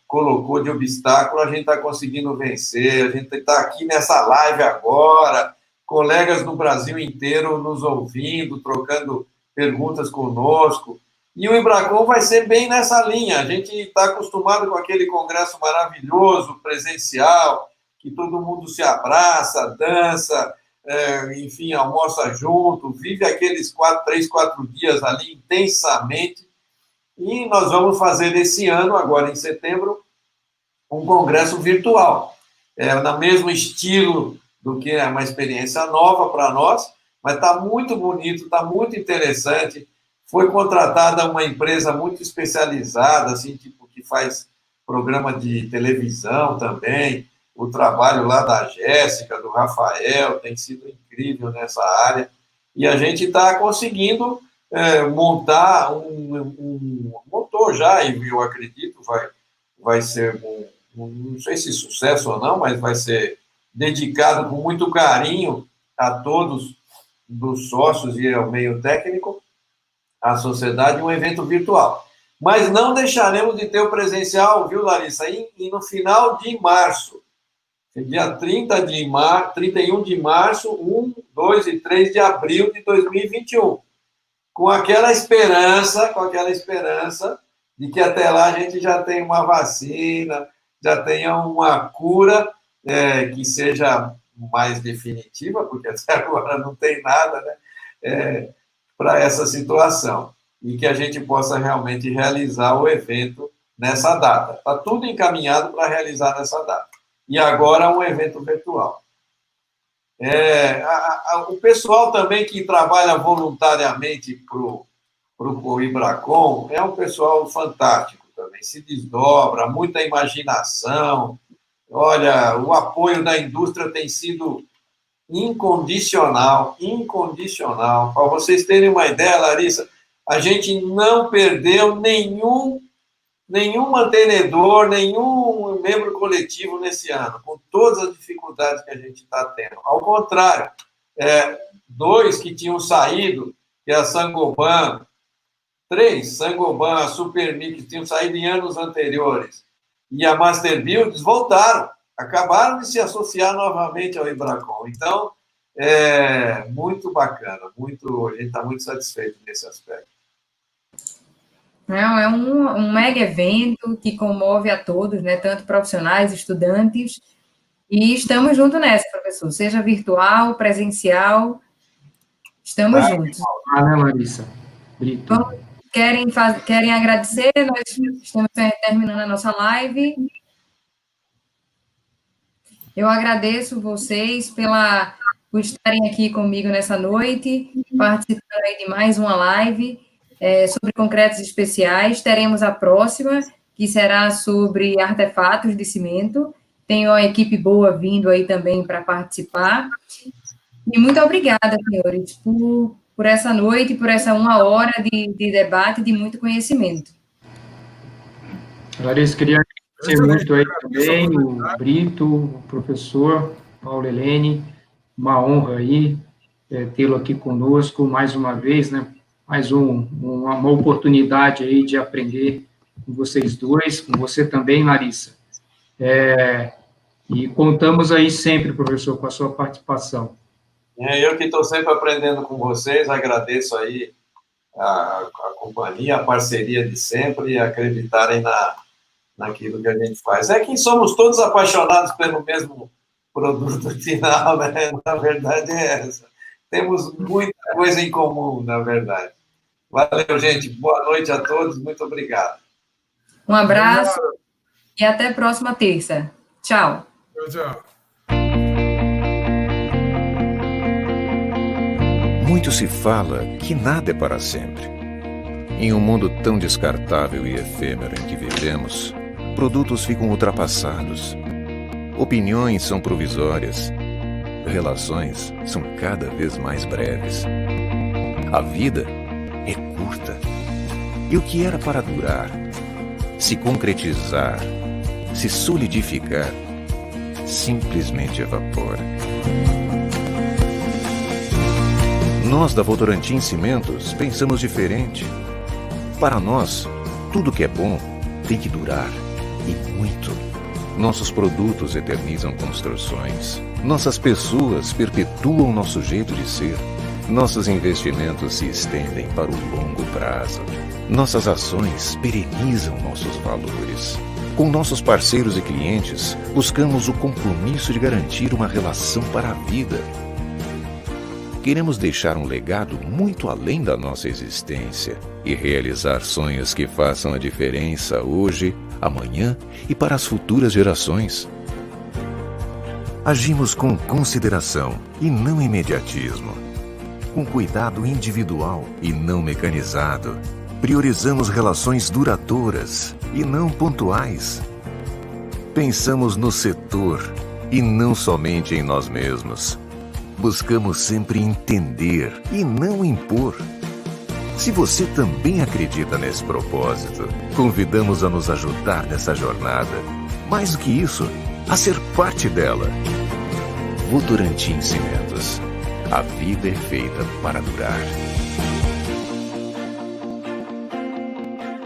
colocou de obstáculo, a gente está conseguindo vencer, a gente está aqui nessa live agora, colegas no Brasil inteiro nos ouvindo, trocando perguntas conosco, e o Ibracon vai ser bem nessa linha. A gente está acostumado com aquele congresso maravilhoso, presencial, que todo mundo se abraça, dança, enfim, almoça junto, vive aqueles 3, 4 dias ali intensamente. E nós vamos fazer esse ano, agora em setembro, um congresso virtual. No mesmo estilo do que é uma experiência nova para nós, mas está muito bonito, está muito interessante. Foi contratada uma empresa muito especializada, assim, tipo, que faz programa de televisão também. O trabalho lá da Jéssica, do Rafael, tem sido incrível nessa área. E a gente está conseguindo montar montou já, e eu acredito, vai ser não sei se sucesso ou não, mas vai ser dedicado com muito carinho a todos dos sócios e ao meio técnico, à sociedade um evento virtual. Mas não deixaremos de ter o presencial, viu, Larissa? E no final de março, dia 31 de março, 1, 2 e 3 de abril de 2021. Com aquela esperança de que até lá a gente já tenha uma vacina, já tenha uma cura que seja mais definitiva, porque até agora não tem nada, né, para essa situação, e que a gente possa realmente realizar o evento nessa data. Está tudo encaminhado para realizar nessa data. E agora um evento virtual. O pessoal também que trabalha voluntariamente para o Ibracon é um pessoal fantástico também, se desdobra, muita imaginação. Olha, o apoio da indústria tem sido incondicional. Para vocês terem uma ideia, Larissa, a gente não perdeu nenhum mantenedor, nenhum membro coletivo nesse ano, com todas as dificuldades que a gente está tendo. Ao contrário, 2 que tinham saído, que é a Sangoban, 3, Sangoban, a Supermix, tinham saído em anos anteriores, e a Master Builds voltaram, acabaram de se associar novamente ao Ibracon. Então, muito bacana, a gente está muito satisfeito nesse aspecto. É um mega evento que comove a todos, né? Tanto profissionais, estudantes, e estamos juntos nessa, professor, seja virtual, presencial, estamos juntos. Né, Larissa? Então, querem agradecer? Nós estamos terminando a nossa live. Eu agradeço vocês por estarem aqui comigo nessa noite, participando aí de mais uma live sobre concretos especiais. Teremos a próxima, que será sobre artefatos de cimento. Tem uma equipe boa vindo aí também para participar. E muito obrigada, senhores, por essa noite, por essa 1 hora de debate, de muito conhecimento. Larissa, queria agradecer muito aí também o Brito, o professor Paulo Helene. Uma honra aí tê-lo aqui conosco mais uma vez, né? Mais uma oportunidade aí de aprender com vocês dois, com você também, Larissa. E contamos aí sempre, professor, com a sua participação. Eu que estou sempre aprendendo com vocês, agradeço aí a companhia, a parceria de sempre e acreditarem naquilo que a gente faz. É que somos todos apaixonados pelo mesmo produto final, né? Na verdade é essa. Temos muita coisa em comum, na verdade. Valeu, gente. Boa noite a todos. Muito obrigado. Um abraço e até a próxima terça. Tchau. Tchau. Muito se fala que nada é para sempre. Em um mundo tão descartável e efêmero em que vivemos, produtos ficam ultrapassados. Opiniões são provisórias. Relações são cada vez mais breves. A vida é curta. E o que era para durar, se concretizar, se solidificar, simplesmente evapora. Nós da Votorantim Cimentos pensamos diferente. Para nós, tudo que é bom tem que durar, e muito. Nossos produtos eternizam construções. Nossas pessoas perpetuam nosso jeito de ser. Nossos investimentos se estendem para o longo prazo. Nossas ações perenizam nossos valores. Com nossos parceiros e clientes, buscamos o compromisso de garantir uma relação para a vida. Queremos deixar um legado muito além da nossa existência e realizar sonhos que façam a diferença hoje, amanhã e para as futuras gerações. Agimos com consideração e não imediatismo. Com cuidado individual e não mecanizado. Priorizamos relações duradouras e não pontuais. Pensamos no setor e não somente em nós mesmos. Buscamos sempre entender e não impor. Se você também acredita nesse propósito, convidamos a nos ajudar nessa jornada. Mais do que isso, a ser parte dela. Votorantim Cimentos. A vida é feita para durar.